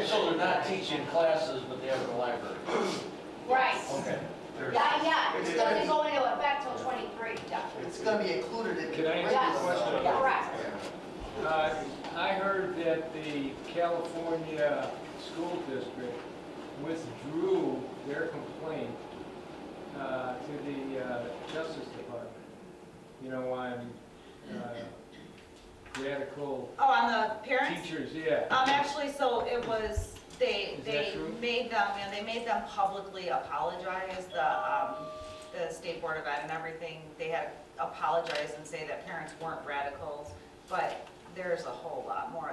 Speaker 3: So they're not teaching classes, but they have a library?
Speaker 6: Right.
Speaker 3: Okay.
Speaker 6: Yeah, it doesn't go into effect till 23. Yeah.
Speaker 8: It's going to be included in.
Speaker 9: Can I answer
Speaker 6: Yes,
Speaker 9: the question?
Speaker 6: correct.
Speaker 9: I heard that the California School District withdrew their complaint to the Justice Department. You know, on radical
Speaker 2: Oh, on the parents?
Speaker 9: teachers, yeah.
Speaker 2: Actually, so it was, they
Speaker 9: Is that true?
Speaker 2: made them, they made them publicly apologize, the State Board of Ed and everything. They had to apologize and say that parents weren't radicals, but there's a whole lot more.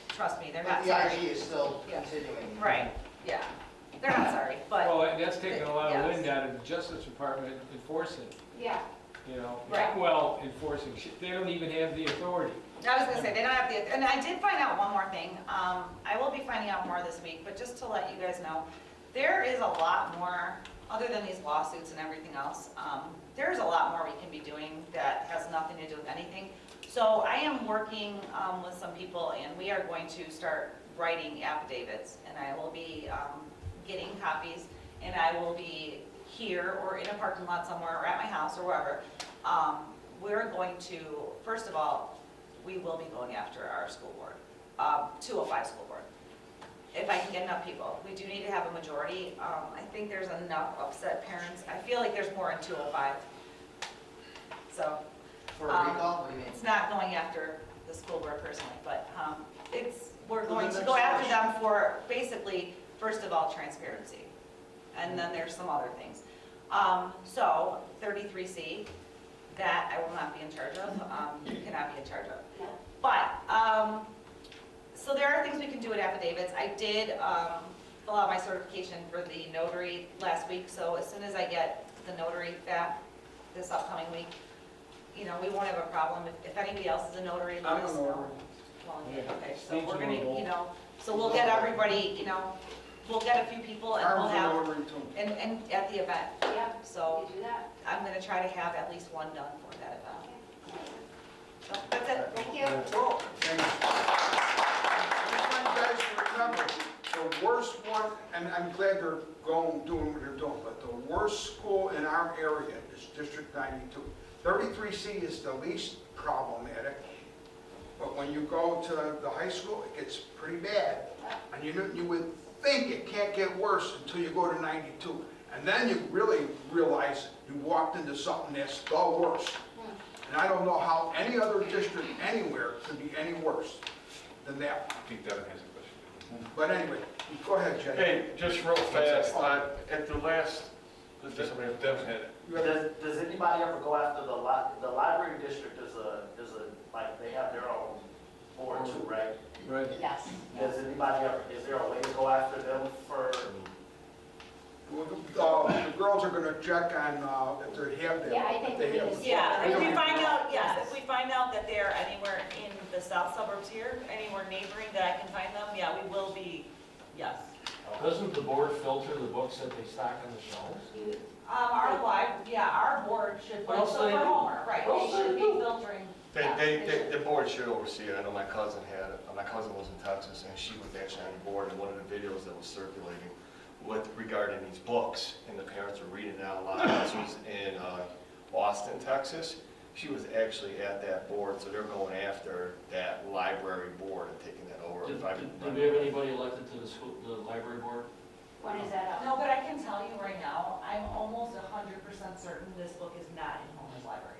Speaker 2: Trust me, they're not
Speaker 8: But the
Speaker 2: sorry.
Speaker 8: IG is still
Speaker 2: Yeah.
Speaker 8: continuing.
Speaker 2: Right, yeah. They're not sorry, but,
Speaker 9: Well, that's taking a lot of
Speaker 2: Yes.
Speaker 9: wind out of the Justice Department enforcing,
Speaker 6: Yeah.
Speaker 9: you know.
Speaker 2: Right.
Speaker 9: Well, enforcing, they don't even have the authority.
Speaker 2: I was gonna say, they don't have the, and I did find out one more thing. I will be finding out more this week, but just to let you guys know, there is a lot more, other than these lawsuits and everything else, there's a lot more we can be doing that has nothing to do with anything. So I am working with some people, and we are going to start writing affidavits, and I will be getting copies, and I will be here or in a parking lot somewhere or at my house or wherever. We're going to, first of all, we will be going after our school board, 205 school board. If I can get enough people. We do need to have a majority. I think there's enough upset parents. I feel like there's more in 205. So
Speaker 8: For a recall, what do you mean?
Speaker 2: it's not going after the school board personally, but we're going to go after them for basically, first of all, transparency. And then there's some other things. So 33C, that I will not be in charge of. You cannot be in charge of. But, so there are things we can do with affidavits. I did fill out my certification for the notary last week, so as soon as I get the notary back this upcoming week, you know, we won't have a problem. If anybody else is a notary, let
Speaker 9: I'm
Speaker 2: us
Speaker 9: a
Speaker 2: know.
Speaker 9: notary.
Speaker 2: Well,
Speaker 9: Yeah.
Speaker 2: okay, so we're gonna,
Speaker 9: Regional.
Speaker 2: you know, so we'll get everybody, you know, we'll get a few people and we'll have, and at the event.
Speaker 6: Yeah.
Speaker 2: So
Speaker 6: You do that.
Speaker 2: I'm gonna try to have at least one done for that event. So
Speaker 1: our area is District 92. 33C is the least problematic, but when you go to the high school, it gets pretty bad. And you would think it can't get worse until you go to 92. And then you really realize you walked into something that's the worst. And I don't know how any other district anywhere could be any worse than that.
Speaker 7: I think Devin has a question.
Speaker 1: But anyway, go ahead, Jay.
Speaker 5: Hey, just real fast, at the last,
Speaker 7: Devin had it.
Speaker 4: Does anybody ever go after the library district is a, like, they have their own board too, right?
Speaker 9: Right.
Speaker 6: Yes.
Speaker 4: Does anybody ever, is there a way to go after them for,
Speaker 1: The girls are gonna check on if they have them.
Speaker 6: Yeah, I think
Speaker 1: if they
Speaker 6: we
Speaker 1: have
Speaker 6: need to
Speaker 1: them.
Speaker 6: see
Speaker 2: Yeah, if we
Speaker 6: Yeah.
Speaker 2: find out, yes,
Speaker 6: Yes.
Speaker 2: if we find out that they're anywhere in the south suburbs here, anywhere neighboring that I can find them, yeah, we will be, yes.
Speaker 3: Doesn't the board filter the books that they stock on the shelves?
Speaker 2: Our board should,
Speaker 3: What else
Speaker 2: so
Speaker 3: do they
Speaker 2: for
Speaker 3: do?
Speaker 2: Homer, right,
Speaker 3: What else
Speaker 2: they
Speaker 3: do
Speaker 2: should
Speaker 3: they
Speaker 2: be
Speaker 3: do?
Speaker 2: filtering. Yeah,
Speaker 5: the board should oversee it. I know my cousin had it. My cousin was in Texas, and she was actually on the board, and one of the videos that was circulating with regarding these books, and the parents were reading it out loud. This was in Austin, Texas. She was actually at that board, so they're going after that library board and taking that over.
Speaker 3: Did
Speaker 5: If I
Speaker 3: we have anybody elected to the library board?
Speaker 6: When is that up?
Speaker 2: No, but I can tell you right now, I'm almost 100% certain this book is not in Homer's library.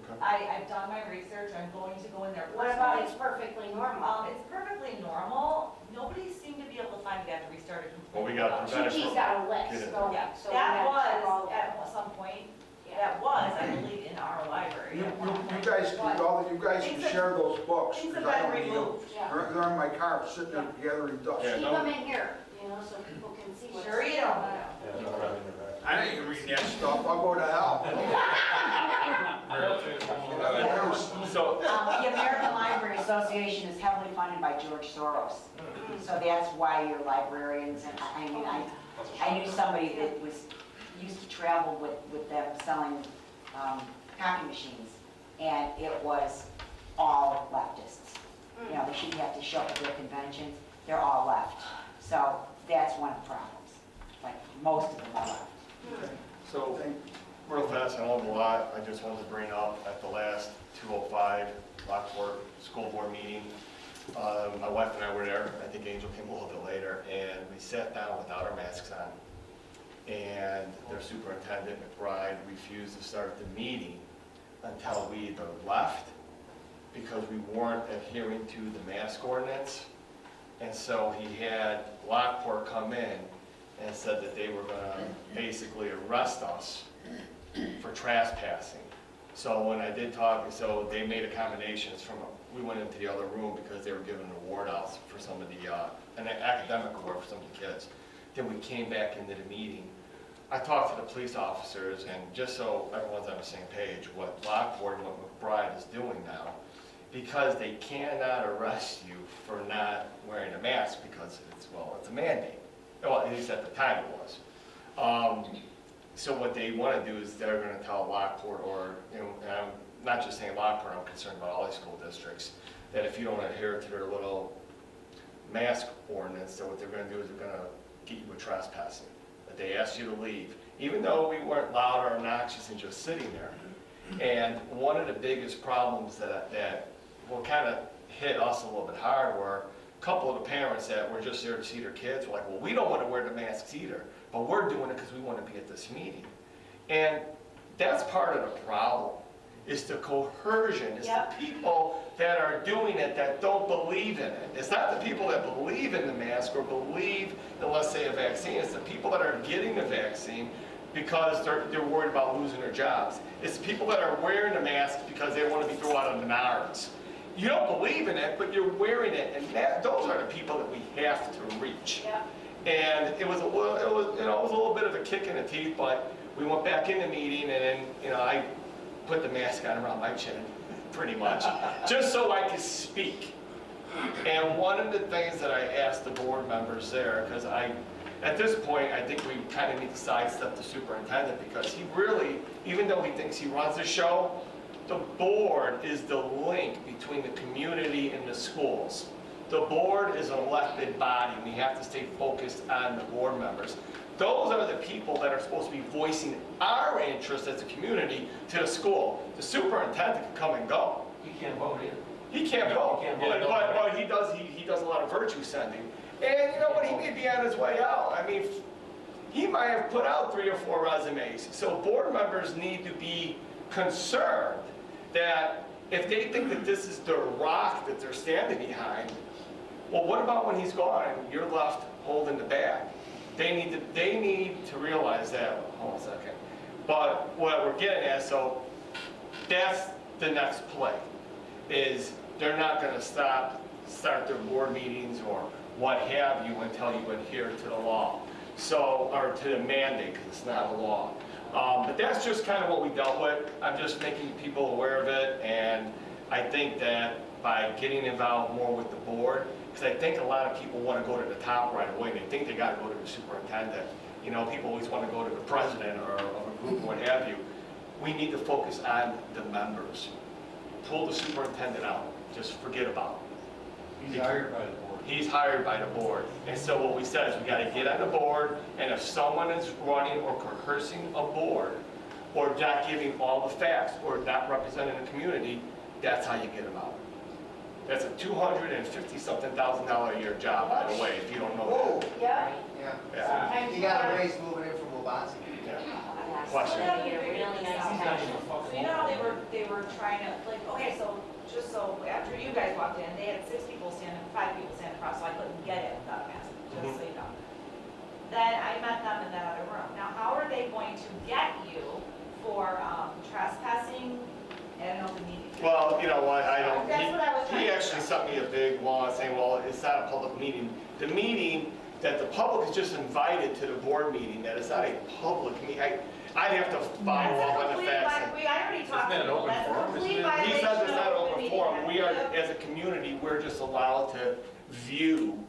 Speaker 5: Okay.
Speaker 2: I've done my research, I'm going to go in there
Speaker 6: What about
Speaker 2: personally.
Speaker 6: it's perfectly normal?
Speaker 2: It's perfectly normal, nobody seemed to be able to find it, they have to restart it
Speaker 5: Well, we
Speaker 2: completely.
Speaker 5: got to prevent it
Speaker 6: She's
Speaker 5: from.
Speaker 6: got a
Speaker 5: Get
Speaker 6: list,
Speaker 5: it.
Speaker 6: so.
Speaker 2: Yeah,
Speaker 6: so we
Speaker 2: that
Speaker 6: gotta check all
Speaker 2: was,
Speaker 6: that.
Speaker 2: at some point, that was, I believe, in our library.
Speaker 1: You
Speaker 2: at one point.
Speaker 1: guys,
Speaker 2: But
Speaker 1: you guys can share those books.
Speaker 2: things
Speaker 1: 'cause
Speaker 2: have
Speaker 1: I
Speaker 2: been
Speaker 1: don't need them.
Speaker 2: removed.
Speaker 6: Yeah.
Speaker 1: They're in my car, sitting there gathering dust.
Speaker 5: Yeah.
Speaker 6: Keep them in here, you know, so people can see what's.
Speaker 2: Sure you don't.
Speaker 1: I ain't reading that stuff, I'll go to hell.
Speaker 5: So,
Speaker 10: The American Library Association is heavily funded by George Soros. So that's why your librarians, and I knew somebody that used to travel with them selling copy machines, and it was all leftists. You know, they shouldn't have to show up at their conventions, they're all left. So that's one of the problems, like most of them are left.
Speaker 5: so real fast, I don't have a lot. I just wanted to bring up at the last 205 Lockport School Board meeting. My wife and I were there. I think Angel came a little bit later, and we sat down without our masks on. And their superintendent, McBride, refused to start the meeting until we either left because we weren't adhering to the mask ordinance. And so he had Lockport come in and said that they were gonna basically arrest us for trespassing. So when I did talk, so they made accommodations we went into the other room because they were giving an award out for some of the, an academic award for some of the kids. Then we came back into the meeting. I talked to the police officers, and just so everyone's on the same page, what Lockport and what McBride is doing now, because they cannot arrest you for not wearing a mask because it's a mandate. Well, at least at the time it was. So what they want to do is they're going to tell Lockport, or, you know, and I'm not just saying Lockport, I'm concerned about all these school districts, that if you don't adhere to their little mask ordinance, that what they're going to do is they're going to get you with trespassing. That they ask you to leave, even though we weren't loud or obnoxious and just sitting there. And one of the biggest problems that will kind of hit us a little bit hard were a couple of the parents that were just there to see their kids were like, well, we don't want to wear the masks either, but we're doing it because we want to be at this meeting. And that's part of the problem, is the coercion. It's the people that are doing it that don't believe in it. It's not the people that believe in the mask or believe in, let's say, a vaccine. It's the people that are getting the vaccine because they're worried about losing their jobs. It's the people that are wearing the mask because they want to be thrown out of Menards. You don't believe in it, but you're wearing it, and those are the people that we have to reach.
Speaker 6: Yeah.
Speaker 5: And it was a little bit of a kick in the teeth, but we went back in the meeting, and then I put the mask on around my chin, pretty much, just so I could speak. And one of the things that I asked the board members there, because at this point, I think we kind of need to sidestep the superintendent, because he really, even though he thinks he runs the show, the board is the link between the community and the schools. The board is an elected body. We have to stay focused on the board members. Those are the people that are supposed to be voicing our interests as a community to the school. The superintendent can come and go.
Speaker 9: You can't vote either.
Speaker 5: He can't vote,
Speaker 9: He can't vote.
Speaker 5: but he does a lot of virtue sending. And you know what, he may be on his way out. I mean, he might have put out 3 or 4 resumes. So board members need to be concerned that if they think that this is the rock that they're standing behind, well, what about when he's gone and you're left holding the bag? They need to realize that. Hold on a second. But what we're getting at, so that's the next play, is they're not going to start their board meetings or what have you until you adhere to the law. So, or to the mandate, because it's not a law. But that's just kind of what we dealt with. I'm just making people aware of it, and I think that by getting involved more with the board, because I think a lot of people want to go to the top right away. They think they got to go to the superintendent. You know, people always want to go to the president or of a group or what have you. We need to focus on the members. Pull the superintendent out. Just forget about him.
Speaker 9: He's hired by the board.
Speaker 5: He's hired by the board. And so what we said is we got to get on the board, and if someone is running or coercing a board, or not giving all the facts, or not representing the community, that's how you get them out. That's a $250-something thousand a year job, by the way, if you don't know that.
Speaker 6: Yeah.
Speaker 8: Yeah.
Speaker 5: Yeah.
Speaker 6: Sometimes
Speaker 8: You got a raise moving in from Wabansie.
Speaker 5: Yeah.
Speaker 10: Question.
Speaker 2: So
Speaker 9: He's not even fucking.
Speaker 2: you know how they were trying to, like, okay, so, just so, after you guys walked in, they had 5 people standing across, so I couldn't get in without a mask, just so you know. Then I met them in that other room. Now, how are they going to get you for trespassing at an open meeting?
Speaker 5: Well, you know what, I don't,
Speaker 2: That's what I was trying
Speaker 5: he
Speaker 2: to
Speaker 5: actually
Speaker 2: say.
Speaker 5: sent me a big law saying, well, it's not a public meeting. The meeting that the public is just invited to the board meeting, that is not a public meeting. I'd have to follow up on the facts.
Speaker 2: I already talked to
Speaker 7: Isn't that an
Speaker 2: people,
Speaker 7: open
Speaker 2: that's a
Speaker 7: forum?
Speaker 2: complete
Speaker 5: He
Speaker 2: violation
Speaker 5: says
Speaker 2: of
Speaker 5: it's not
Speaker 2: open
Speaker 5: open
Speaker 2: meeting.
Speaker 5: forum. We are,
Speaker 2: Yep.
Speaker 5: as a community, we're just allowed to view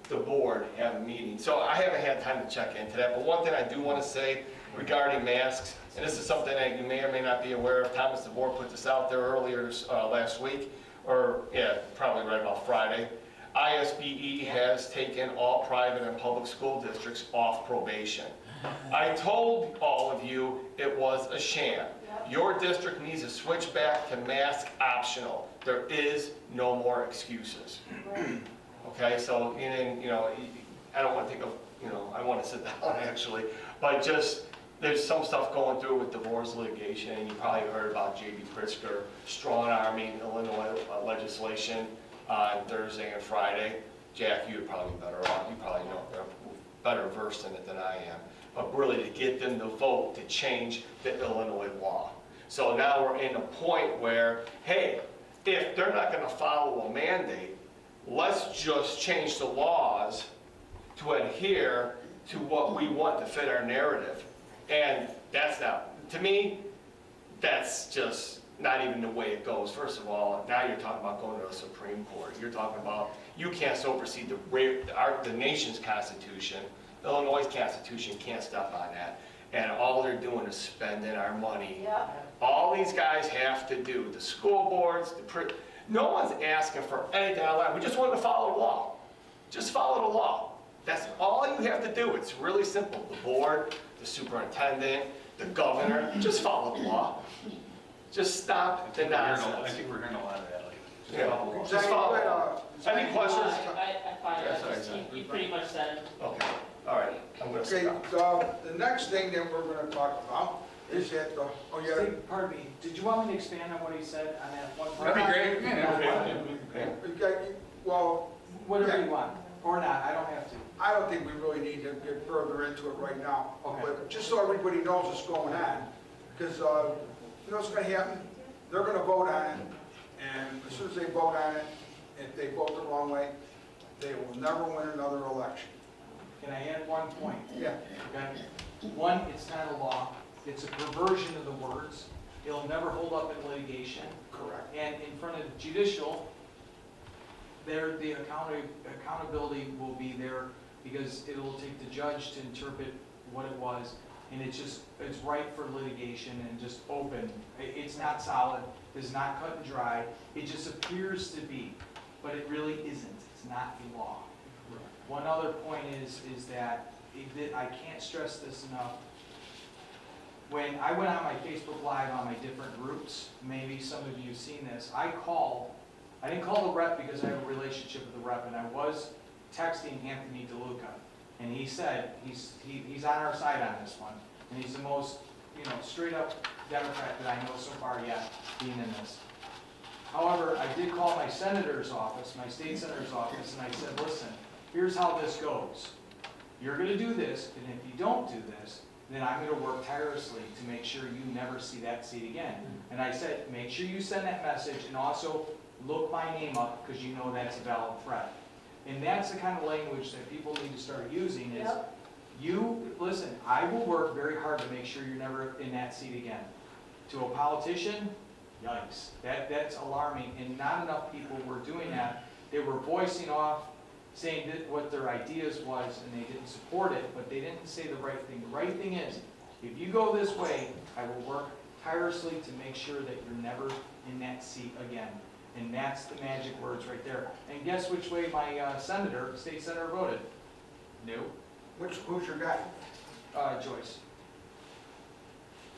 Speaker 5: the board have a meeting. So I haven't had time to check into that, but one thing I do want to say regarding masks, and this is something that you may or may not be aware of, Thomas DeVore put this out there earlier last week, or yeah, probably right about Friday. ISBE has taken all private and public school districts off probation. I told all of you it was a sham. Your district needs to switch back to mask optional. There is no more excuses. Okay, so, and, you know, I don't want to think of, you know, I want to sit down actually, but just, there's some stuff going through with divorce litigation, and you probably heard about J.B. Pritzker strong-arming Illinois legislation on Thursday and Friday. Jack, you'd probably be better off, you probably know, they're better versed in it than I am. But really to get them to vote to change the Illinois law. So now we're in a point where, hey, if they're not going to follow a mandate, let's just change the laws to adhere to what we want to fit our narrative. And that's not, to me, that's just not even the way it goes. First of all, now you're talking about going to the Supreme Court. You're talking about, you can't supersede the nation's Constitution. Illinois' Constitution can't step on that. And all they're doing is spending our money.
Speaker 6: Yep.
Speaker 5: All these guys have to do, the school boards, no one's asking for anything out of that. We just want to follow the law. Just follow the law. That's all you have to do. It's really simple. The board, the superintendent, the governor, just follow the law. Just stop the
Speaker 7: I
Speaker 5: nonsense.
Speaker 7: think we're hearing a lot of that lately. Just
Speaker 5: Yeah.
Speaker 7: follow the law.
Speaker 5: Just follow the law. Any questions?
Speaker 3: I find
Speaker 5: Yes,
Speaker 3: that,
Speaker 5: sorry,
Speaker 3: you pretty much said,
Speaker 5: Okay, all right. I'm gonna
Speaker 1: Okay,
Speaker 5: stop.
Speaker 1: the next thing that we're gonna talk about is that, oh yeah,
Speaker 11: Steve, pardon me, did you want me to expand on what he said on that one part?
Speaker 7: That'd be great. Yeah.
Speaker 1: we got, well,
Speaker 11: Whatever
Speaker 1: Yeah.
Speaker 11: you want, or not, I don't have to.
Speaker 1: I don't think we really need to get further into it right now.
Speaker 11: Okay.
Speaker 1: But just so everybody knows what's going on, because you know what's gonna happen? They're gonna vote on it, and as soon as they vote on it, if they vote the wrong way, they will never win another election.
Speaker 11: Can I add one point?
Speaker 1: Yeah.
Speaker 11: Okay. One, it's not a law, it's a perversion of the words. It'll never hold up in litigation.
Speaker 1: Correct.
Speaker 11: And in front of the judicial, there, the accountability will be there because it will take the judge to interpret what it was. And it's just, it's ripe for litigation and just open. It's not solid, it's not cut and dry. It just appears to be, but it really isn't. It's not the law. One other point is that I can't stress this enough. When I went on my Facebook Live on my different groups, maybe some of you have seen this, I didn't call the rep because I have a relationship with the rep, and I was texting Anthony DeLuca, and he said he's on our side on this one, and he's the most, straight up Democrat that I know so far yet, being in this. However, I did call my senator's office, my state senator's office, and I said, listen, here's how this goes. You're gonna do this, and if you don't do this, then I'm gonna work tirelessly to make sure you never see that seat again. And I said, make sure you send that message, and also look my name up, because you know that's a valid threat. And that's the kind of language that people need to start using is, listen, I will work very hard to make sure you're never in that seat again. To a politician, yikes, that's alarming, and not enough people were doing that. They were voicing off, saying that what their ideas was, and they didn't support it, but they didn't say the right thing. The right thing is, if you go this way, I will work tirelessly to make sure that you're never in that seat again. And that's the magic words right there. And guess which way my state senator voted? No.
Speaker 1: Who's your guy?
Speaker 11: Joyce.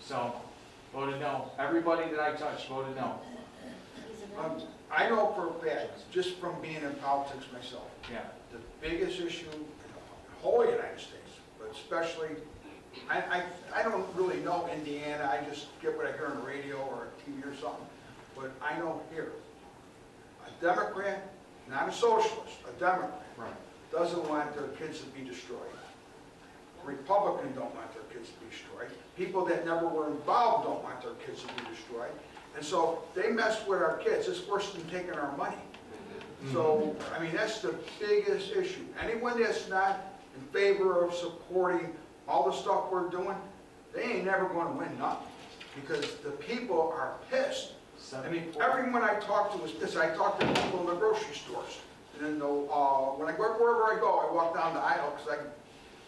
Speaker 11: So, voted no. Everybody that I touched voted no.
Speaker 1: I know for a fact, just from being in politics myself,
Speaker 11: Yeah.
Speaker 1: the biggest issue in the whole United States, but especially, I don't really know Indiana, I just get what I hear on the radio or TV or something, but I know here, a Democrat, not a socialist, a Democrat, doesn't want their kids to be destroyed. Republicans don't want their kids to be destroyed. People that never were involved don't want their kids to be destroyed. And so they mess with our kids. It's worse than taking our money. So, I mean, that's the biggest issue. Anyone that's not in favor of supporting all the stuff we're doing, they ain't never going to win nothing. Because the people are pissed. I mean, everyone I talk to is pissed. I talk to people in the grocery stores. And then when I go wherever I go, I walk down the aisle because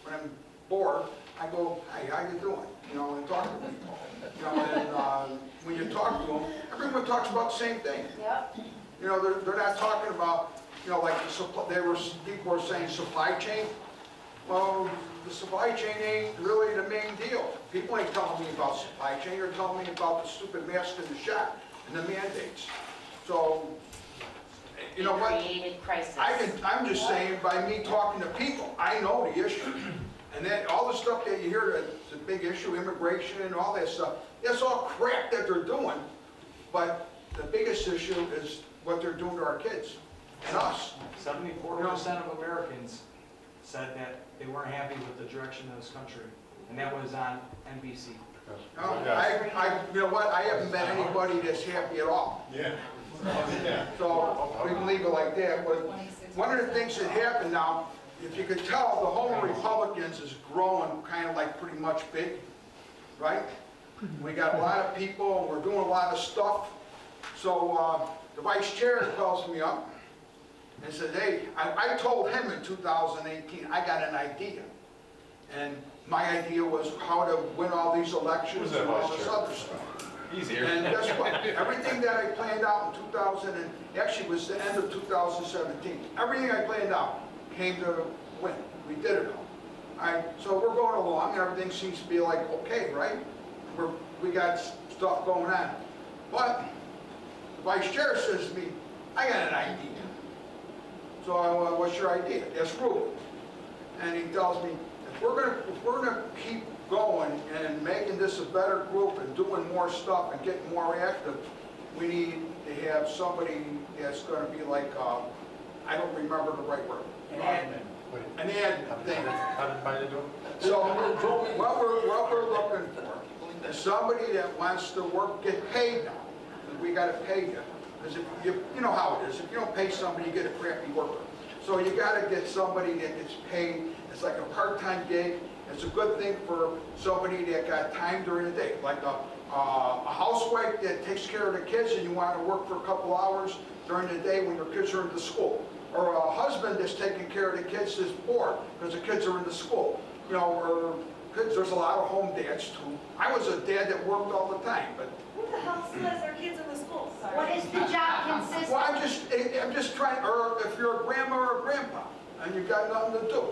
Speaker 1: when I'm bored, I go, hey, how you doing? And talk to people. And when you talk to them, everyone talks about the same thing.
Speaker 6: Yep.
Speaker 1: They're not talking about, like people were saying supply chain. Well, the supply chain ain't really the main deal. People ain't telling me about supply chain. They're telling me about the stupid mask in the shop and the mandates. So, you know what?
Speaker 10: Created crisis.
Speaker 1: I'm just saying, by me talking to people, I know the issue. And then all the stuff that you hear that's a big issue, immigration and all that stuff, that's all crap that they're doing. But the biggest issue is what they're doing to our kids and us.
Speaker 11: 74% of Americans said that they weren't happy with the direction of this country. And that was on NBC.
Speaker 1: You know what? I haven't met anybody that's happy at all.
Speaker 5: Yeah.
Speaker 1: So we can leave it like that. But one of the things that happened now, if you could tell, the Home Republicans is growing kind of like pretty much big, right? We got a lot of people, and we're doing a lot of stuff. So the vice chair calls me up and said, hey, I told him in 2018, I got an idea. And my idea was how to win all these elections and all this other stuff.
Speaker 7: He's here.
Speaker 1: And guess what? Everything that I planned out in 2000, and actually it was the end of 2017, everything I planned out came to win. We did it all. So we're going along, and everything seems to be like okay, right? We got stuff going on. But the vice chair says to me, I got an idea. So what's your idea? That's Ruben. And he tells me, if we're gonna keep going and making this a better group and doing more stuff and getting more active, we need to have somebody that's going to be like, I don't remember the right word.
Speaker 11: An admin.
Speaker 1: An admin thing.
Speaker 4: How did Biden do it?
Speaker 1: So what we're looking for is somebody that wants to work, get paid now. We got to pay you. Because you know how it is. If you don't pay somebody, you get a crappy worker. So you got to get somebody that gets paid. It's like a part-time gig. It's a good thing for somebody that got time during the day, like a housewife that takes care of the kids and you want to work for a couple hours during the day when your kids are in the school. Or a husband that's taking care of the kids is bored because the kids are in the school. Or kids, there's a lot of home dads too. I was a dad that worked all the time, but...
Speaker 2: Who the hell says their kids in the school? Sorry.
Speaker 6: What is the job consist of?
Speaker 1: Well, I'm just trying, or if you're a grandma or a grandpa and you've got nothing to do.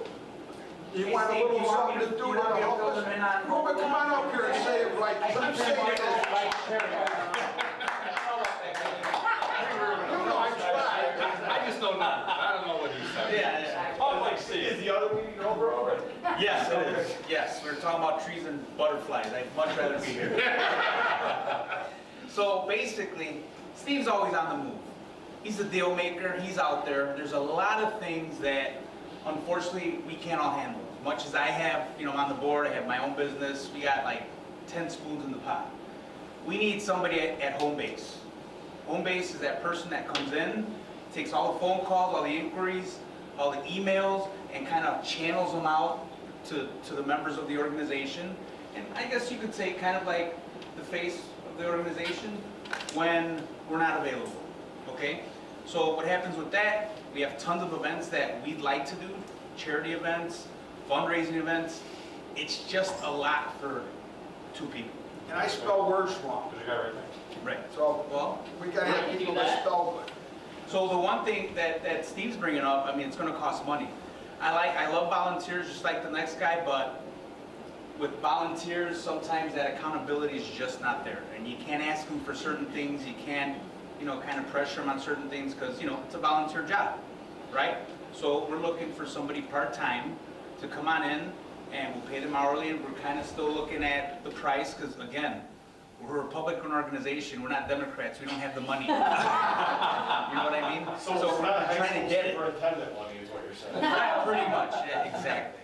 Speaker 1: You want a little something to do to help us?
Speaker 9: them in on?
Speaker 1: Ruben, come on up here and say it right, 'cause I'm saying it. You know, I tried.
Speaker 7: I just don't know. I don't know what he said.
Speaker 3: Yeah.
Speaker 7: Public see.
Speaker 5: Is the other meeting over already?
Speaker 3: Yes, it is. Yes, we're talking about trees and butterflies. I'd much rather be here. So basically, Steve's always on the move. He's a deal maker. He's out there. There's a lot of things that, unfortunately, we can't all handle. As much as I have, on the board, I have my own business. We got like 10 spoons in the pot. We need somebody at home base. Home base is that person that comes in, takes all the phone calls, all the inquiries, all the emails, and kind of channels them out to the members of the organization. And I guess you could say kind of like the face of the organization when we're not available, okay? So what happens with that, we have tons of events that we'd like to do, charity events, fundraising events. It's just a lot for 2 people.
Speaker 1: And I spell words wrong.
Speaker 3: Right.
Speaker 1: So,
Speaker 3: Well,
Speaker 1: we gotta have people that spell good.
Speaker 3: so the one thing that Steve's bringing up, I mean, it's gonna cost money. I love volunteers just like the next guy, but with volunteers, sometimes that accountability is just not there. And you can't ask them for certain things, you can't, kind of pressure them on certain things, because, it's a volunteer job, right? So we're looking for somebody part-time to come on in, and we'll pay them hourly, and we're kind of still looking at the price, because again, we're a Republican organization, we're not Democrats, we don't have the money. You know what I mean?
Speaker 5: So it's not high
Speaker 3: trying
Speaker 5: school
Speaker 3: to get it.
Speaker 5: superintendent money is what you're saying?
Speaker 3: Yeah, pretty much, yeah, exactly.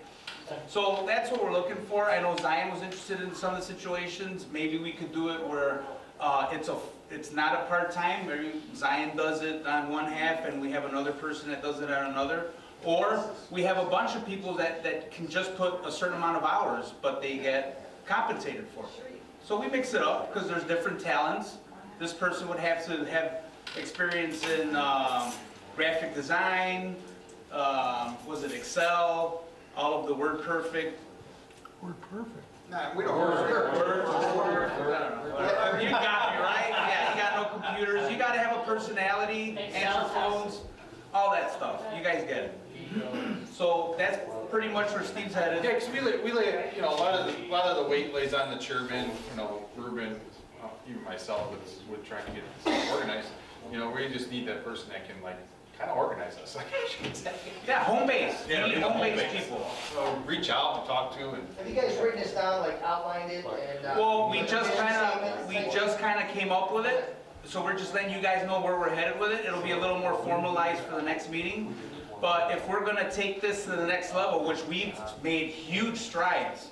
Speaker 3: So that's what we're looking for. I know Zion was interested in some of the situations. Maybe we could do it where it's not a part-time. Maybe Zion does it on one half and we have another person that does it on another. Or we have a bunch of people that can just put a certain amount of hours, but they get compensated for it. So we mix it up because there's different talents. This person would have to have experience in graphic design, was it Excel, all of the WordPerfect.
Speaker 1: Nah, we don't.
Speaker 3: Word. You got me, right? Yeah, you got no computers. You got to have a personality, answer phones, all that stuff. You guys get it. So that's pretty much where Steve's headed.
Speaker 7: Yeah, because we lay, a lot of the weight lays on the chairman, Ruben, even myself with trying to get this organized. We just need that person that can kind of organize us.
Speaker 3: Yeah, home base.
Speaker 7: Yeah,
Speaker 3: We need home base people.
Speaker 7: So reach out and talk to and.
Speaker 8: Have you guys written this down, like outlined it and?
Speaker 3: Well, we just kind of came up with it. So we're just letting you guys know where we're headed with it. It'll be a little more formalized for the next meeting. But if we're gonna take this to the next level, which we've made huge strides,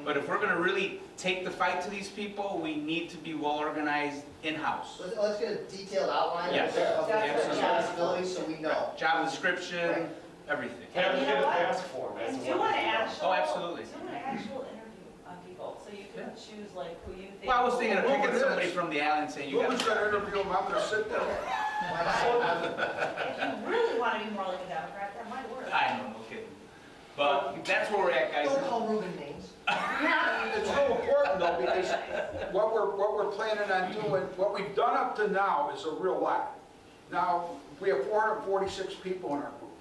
Speaker 3: but if we're gonna really take the fight to these people, we need to be well organized in-house.
Speaker 8: Let's get a detailed outline
Speaker 3: Yes.
Speaker 8: of the
Speaker 3: Absolutely.
Speaker 8: responsibilities so we know.
Speaker 3: Job description, everything.
Speaker 5: Have to
Speaker 2: You
Speaker 5: get
Speaker 2: know
Speaker 5: a
Speaker 2: what?
Speaker 5: task form.
Speaker 2: And do an actual.
Speaker 3: Oh, absolutely.
Speaker 2: Do an actual interview on people, so you can choose who you think.
Speaker 3: Well, I was thinking of
Speaker 1: Well,
Speaker 3: picking
Speaker 1: it is.
Speaker 3: somebody from the island saying, you
Speaker 1: Ruben's
Speaker 3: got.
Speaker 1: gonna interview him, I'm gonna sit there.
Speaker 8: Why not?
Speaker 2: If you really want to be more like a Democrat, that might work.
Speaker 3: I know, no kidding. But that's where we're at, guys.
Speaker 8: Don't call Ruben names.
Speaker 1: It's so important though, because what we're planning on doing, what we've done up to now is a real lot. Now, we have 446 people in our group.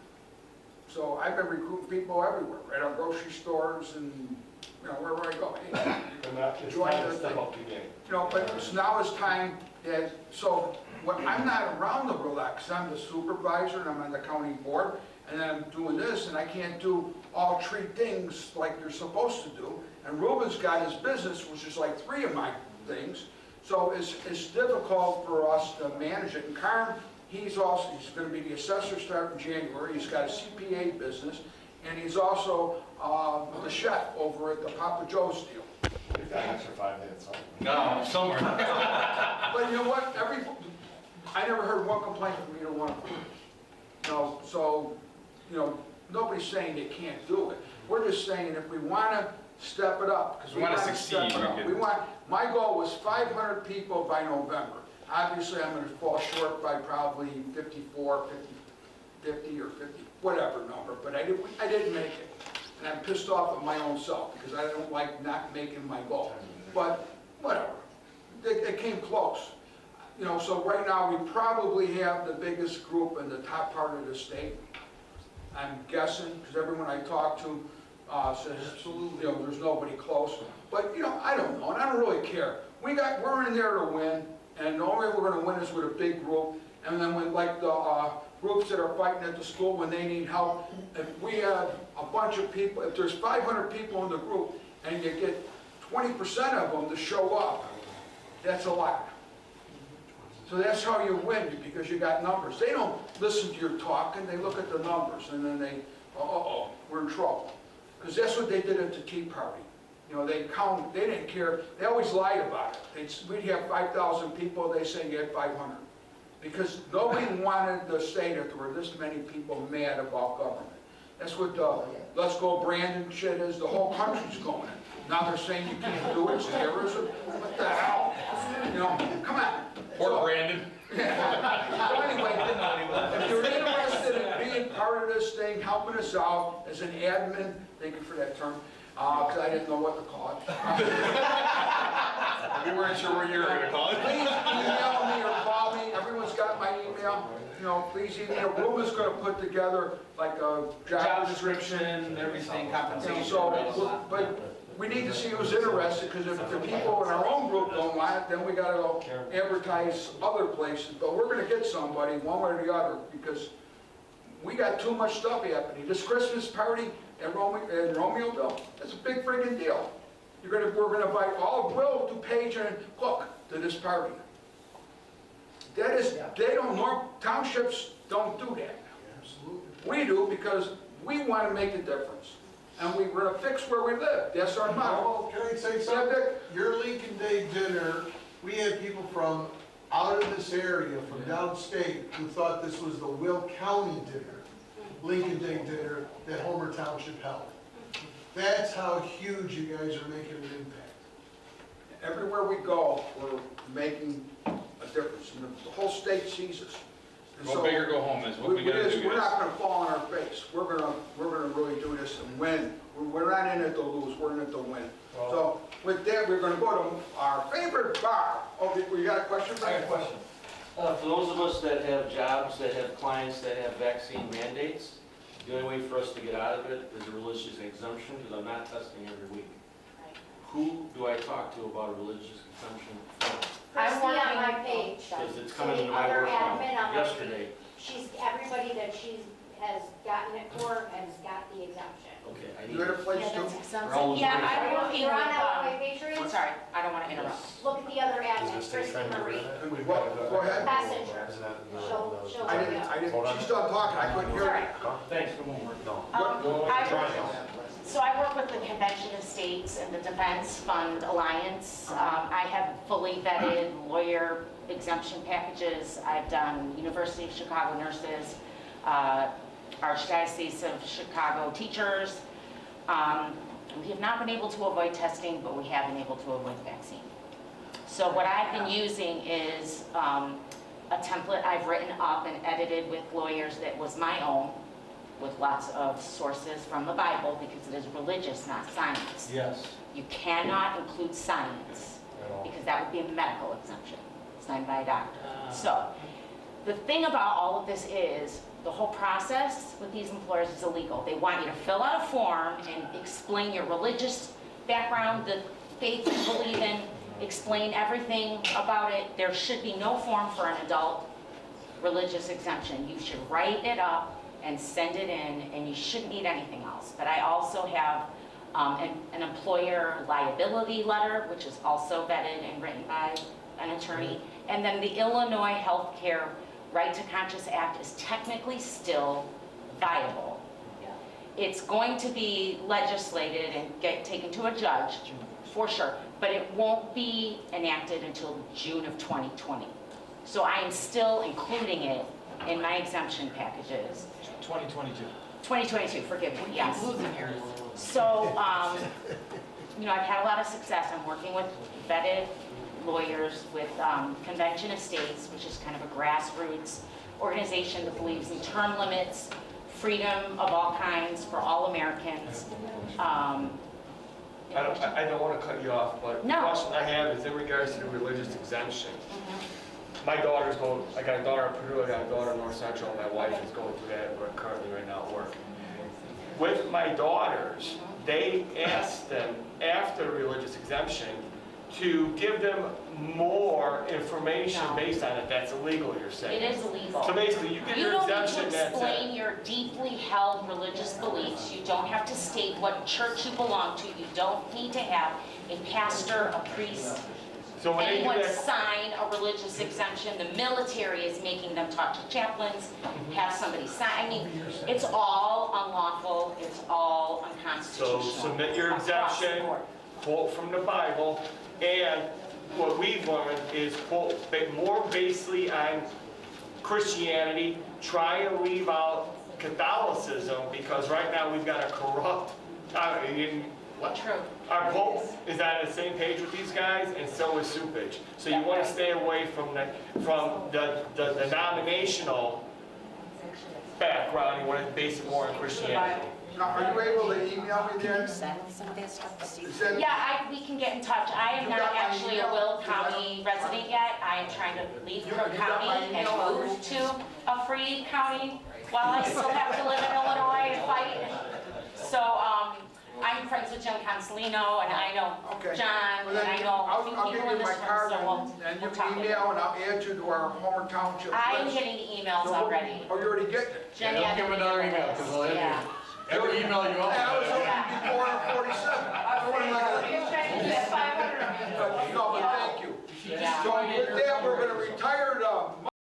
Speaker 1: So I've been recruiting people everywhere, right, on grocery stores and, wherever I go. Hey,
Speaker 5: It's
Speaker 1: Join
Speaker 5: time
Speaker 1: the
Speaker 5: to step
Speaker 1: thing.
Speaker 5: up the game.
Speaker 1: but now is time that, so, when I'm not around the real lot, because I'm the supervisor and I'm on the county board, and then I'm doing this, and I can't do all 3 things like you're supposed to do. And Ruben's got his business, which is like 3 of my things. So it's difficult for us to manage it. And Carm, he's gonna be the assessor starting January. He's got a CPA business, and he's also the chef over at the Papa Joe's deal.
Speaker 5: We've got an extra 5 minutes.
Speaker 7: No, somewhere.
Speaker 1: But you know what, I never heard one complaint from either one of them. So, nobody's saying they can't do it. We're just saying if we wanna step it up, because we wanna
Speaker 7: succeed,
Speaker 1: step it up. My goal was 500 people by November. Obviously, I'm gonna fall short by probably 54, 50 or 50, whatever number, but I didn't make it. And I'm pissed off at my own self, because I don't like not making my goal. But, whatever, it came close. So right now, we probably have the biggest group in the top part of the state. I'm guessing, because everyone I talk to, says, you know, there's nobody close. But, you know, I don't know, and I don't really care. We're in there to win, and the only way we're gonna win is with a big group. And then when, like the groups that are fighting at the school when they need help, if we have a bunch of people, if there's 500 people in the group, and you get 20% of them to show up, that's a lot. So that's how you win, because you got numbers. They don't listen to your talking, they look at the numbers, and then they, uh-oh, we're in trouble. Because that's what they did at the Tea Party. You know, they count, they didn't care, they always lied about it. We'd have 5,000 people, they say you had 500. Because nobody wanted to say that there were this many people mad about government. That's what the Let's Go Brandon shit is, the whole country's going in. Now they're saying you can't do it, it's terrorism. What the hell? You know, come on.
Speaker 7: Poor Brandon.
Speaker 1: Yeah. So anyway, if you're interested in being part of this thing, helping us out as an admin, thank you for that term, because I didn't know what to call it.
Speaker 7: We weren't sure what you were gonna call it.
Speaker 1: Please email me or call me. Everyone's got my email. You know, please email. Ruben's going to put together like a job description.
Speaker 9: everything, compensation.
Speaker 1: So, but we need to see who's interested, because if the people in our own group don't want it, then we got to go advertise other places. But we're going to get somebody, one way or the other, because we got too much stuff happening. This Christmas party in Romeoville, that's a big friggin' deal. We're going to invite all of Will, DuPage, and Cook to this party. That is, townships don't do that. We do, because we want to make a difference. And we're going to fix where we live. That's our motto.
Speaker 12: Can I say something? Your Lincoln Day dinner, we had people from out of this area, from downstate, who thought this was the Will County dinner, Lincoln Day dinner that Homer Township held. That's how huge you guys are making an impact.
Speaker 1: Everywhere we go, we're making a difference, and the whole state sees us. And
Speaker 7: Go
Speaker 1: so
Speaker 7: big or go home is what we gotta do,
Speaker 1: we're
Speaker 7: guys.
Speaker 1: not gonna fall on our face. We're gonna really do this and win. We're not in it to lose, we're in it to win. So with that, we're gonna go to our favorite bar. Oh, you got a question?
Speaker 9: I got a question. For those of us that have jobs, that have clients that have vaccine mandates, the only way for us to get out of it is a religious exemption, because I'm not testing every week. Who do I talk to about a religious exemption from?
Speaker 6: Christy on my page.
Speaker 9: Because it's
Speaker 6: So
Speaker 9: coming
Speaker 6: the
Speaker 9: to my
Speaker 6: other
Speaker 9: work
Speaker 6: admin on my
Speaker 9: yesterday.
Speaker 6: Everybody that has gotten it for has got the exemption.
Speaker 9: Okay, I
Speaker 1: You
Speaker 9: need
Speaker 1: got a
Speaker 9: to.
Speaker 1: place too?
Speaker 9: They're always
Speaker 6: Yeah,
Speaker 9: right.
Speaker 6: I'm working
Speaker 10: You're
Speaker 6: with,
Speaker 10: on
Speaker 6: Illinois Patriots.
Speaker 10: Sorry, I don't want to interrupt.
Speaker 6: Look at the other admin, Christy Marie.
Speaker 1: Go ahead.
Speaker 6: Messenger. She'll
Speaker 1: I
Speaker 6: bring it up.
Speaker 1: she's done talking, I couldn't hear
Speaker 6: Sorry.
Speaker 1: her.
Speaker 9: Thanks for homework.
Speaker 10: I work with the Convention of States and the Defense Fund Alliance. I have fully vetted lawyer exemption packages. I've done University of Chicago nurses, Archdiocese of Chicago teachers. We have not been able to avoid testing, but we have been able to avoid the vaccine. So what I've been using is a template I've written up and edited with lawyers that was my own, with lots of sources from the Bible, because it is religious, not science.
Speaker 9: Yes.
Speaker 10: You cannot include science, because that would be a medical exemption, signed by a doctor. So, the thing about all of this is, the whole process with these employers is illegal. They want you to fill out a form and explain your religious background, the faith you believe in, explain everything about it. There should be no form for an adult religious exemption. You should write it up and send it in, and you shouldn't need anything else. But I also have an employer liability letter, which is also vetted and written by an attorney. And then the Illinois Healthcare Right to Conscience Act is technically still viable. It's going to be legislated and get taken to a judge, for sure, but it won't be enacted until June of 2020. So I am still including it in my exemption packages.
Speaker 11: 2022.
Speaker 10: 2022, forgive me, yes. So, you know, I've had a lot of success. I'm working with vetted lawyers with Convention of States, which is kind of a grassroots organization that believes in term limits, freedom of all kinds for all Americans.
Speaker 5: I don't want to cut you off, but
Speaker 10: No.
Speaker 5: the question I have is in regards to the religious exemption. My daughter's going, I got a daughter in Purdue, I got a daughter in North Central, and my wife is going through that currently right now at work.
Speaker 13: with my daughters, they asked them after religious exemption to give them more information
Speaker 14: No.
Speaker 13: based on it. That's illegal, you're
Speaker 14: It
Speaker 13: saying?
Speaker 14: is illegal.
Speaker 13: So basically, you get
Speaker 14: You
Speaker 13: your
Speaker 14: don't need
Speaker 13: exemption,
Speaker 14: to
Speaker 13: that's
Speaker 14: explain
Speaker 13: it.
Speaker 14: your deeply held religious beliefs. You don't have to state what church you belong to. You don't need to have a pastor, a priest,
Speaker 13: So when they do
Speaker 14: anyone
Speaker 13: that,
Speaker 14: sign a religious exemption. The military is making them talk to chaplains, have somebody sign. I mean, it's all unlawful, it's all
Speaker 13: so
Speaker 14: unconstitutional.
Speaker 13: submit your
Speaker 14: across the
Speaker 13: exemption,
Speaker 14: board.
Speaker 13: quote from the Bible, and what we've learned is quote more basically on Christianity, try and leave out Catholicism, because right now we've got a corrupt,
Speaker 14: True.
Speaker 13: our Pope is on the same page with these guys, and so is Supich. So you want to stay away from the denominational background, you want to base it more on Christianity.
Speaker 1: Now, are you able to email me
Speaker 10: Can you
Speaker 1: that?
Speaker 10: send some of that stuff to Steve?
Speaker 1: Is that-
Speaker 14: Yeah, we can get in touch. I am
Speaker 1: You
Speaker 14: not
Speaker 1: got my
Speaker 14: actually a
Speaker 1: email?
Speaker 14: Will County resident yet. I am trying to leave
Speaker 1: You
Speaker 14: Cook
Speaker 1: got my
Speaker 14: County and
Speaker 1: email?
Speaker 14: move to a free county while I still have to live in Illinois and fight. So, I'm friends with John Consolino, and I know
Speaker 1: Okay.
Speaker 14: John,
Speaker 1: Well,
Speaker 14: and
Speaker 1: then
Speaker 14: I know a few
Speaker 1: I'll give
Speaker 14: people in
Speaker 1: you my
Speaker 14: this room,
Speaker 1: card
Speaker 14: so
Speaker 1: and you
Speaker 14: we'll talk.
Speaker 1: can email and I'll add you to our Homer Township list.
Speaker 14: I am getting the emails already.
Speaker 1: Oh, you're already getting it?
Speaker 14: Jenny, I
Speaker 3: Don't give
Speaker 14: got
Speaker 3: another
Speaker 14: the
Speaker 3: email, 'cause I'll hit you.
Speaker 14: Yeah.
Speaker 3: Every email you
Speaker 1: And I was
Speaker 3: open.
Speaker 1: hoping before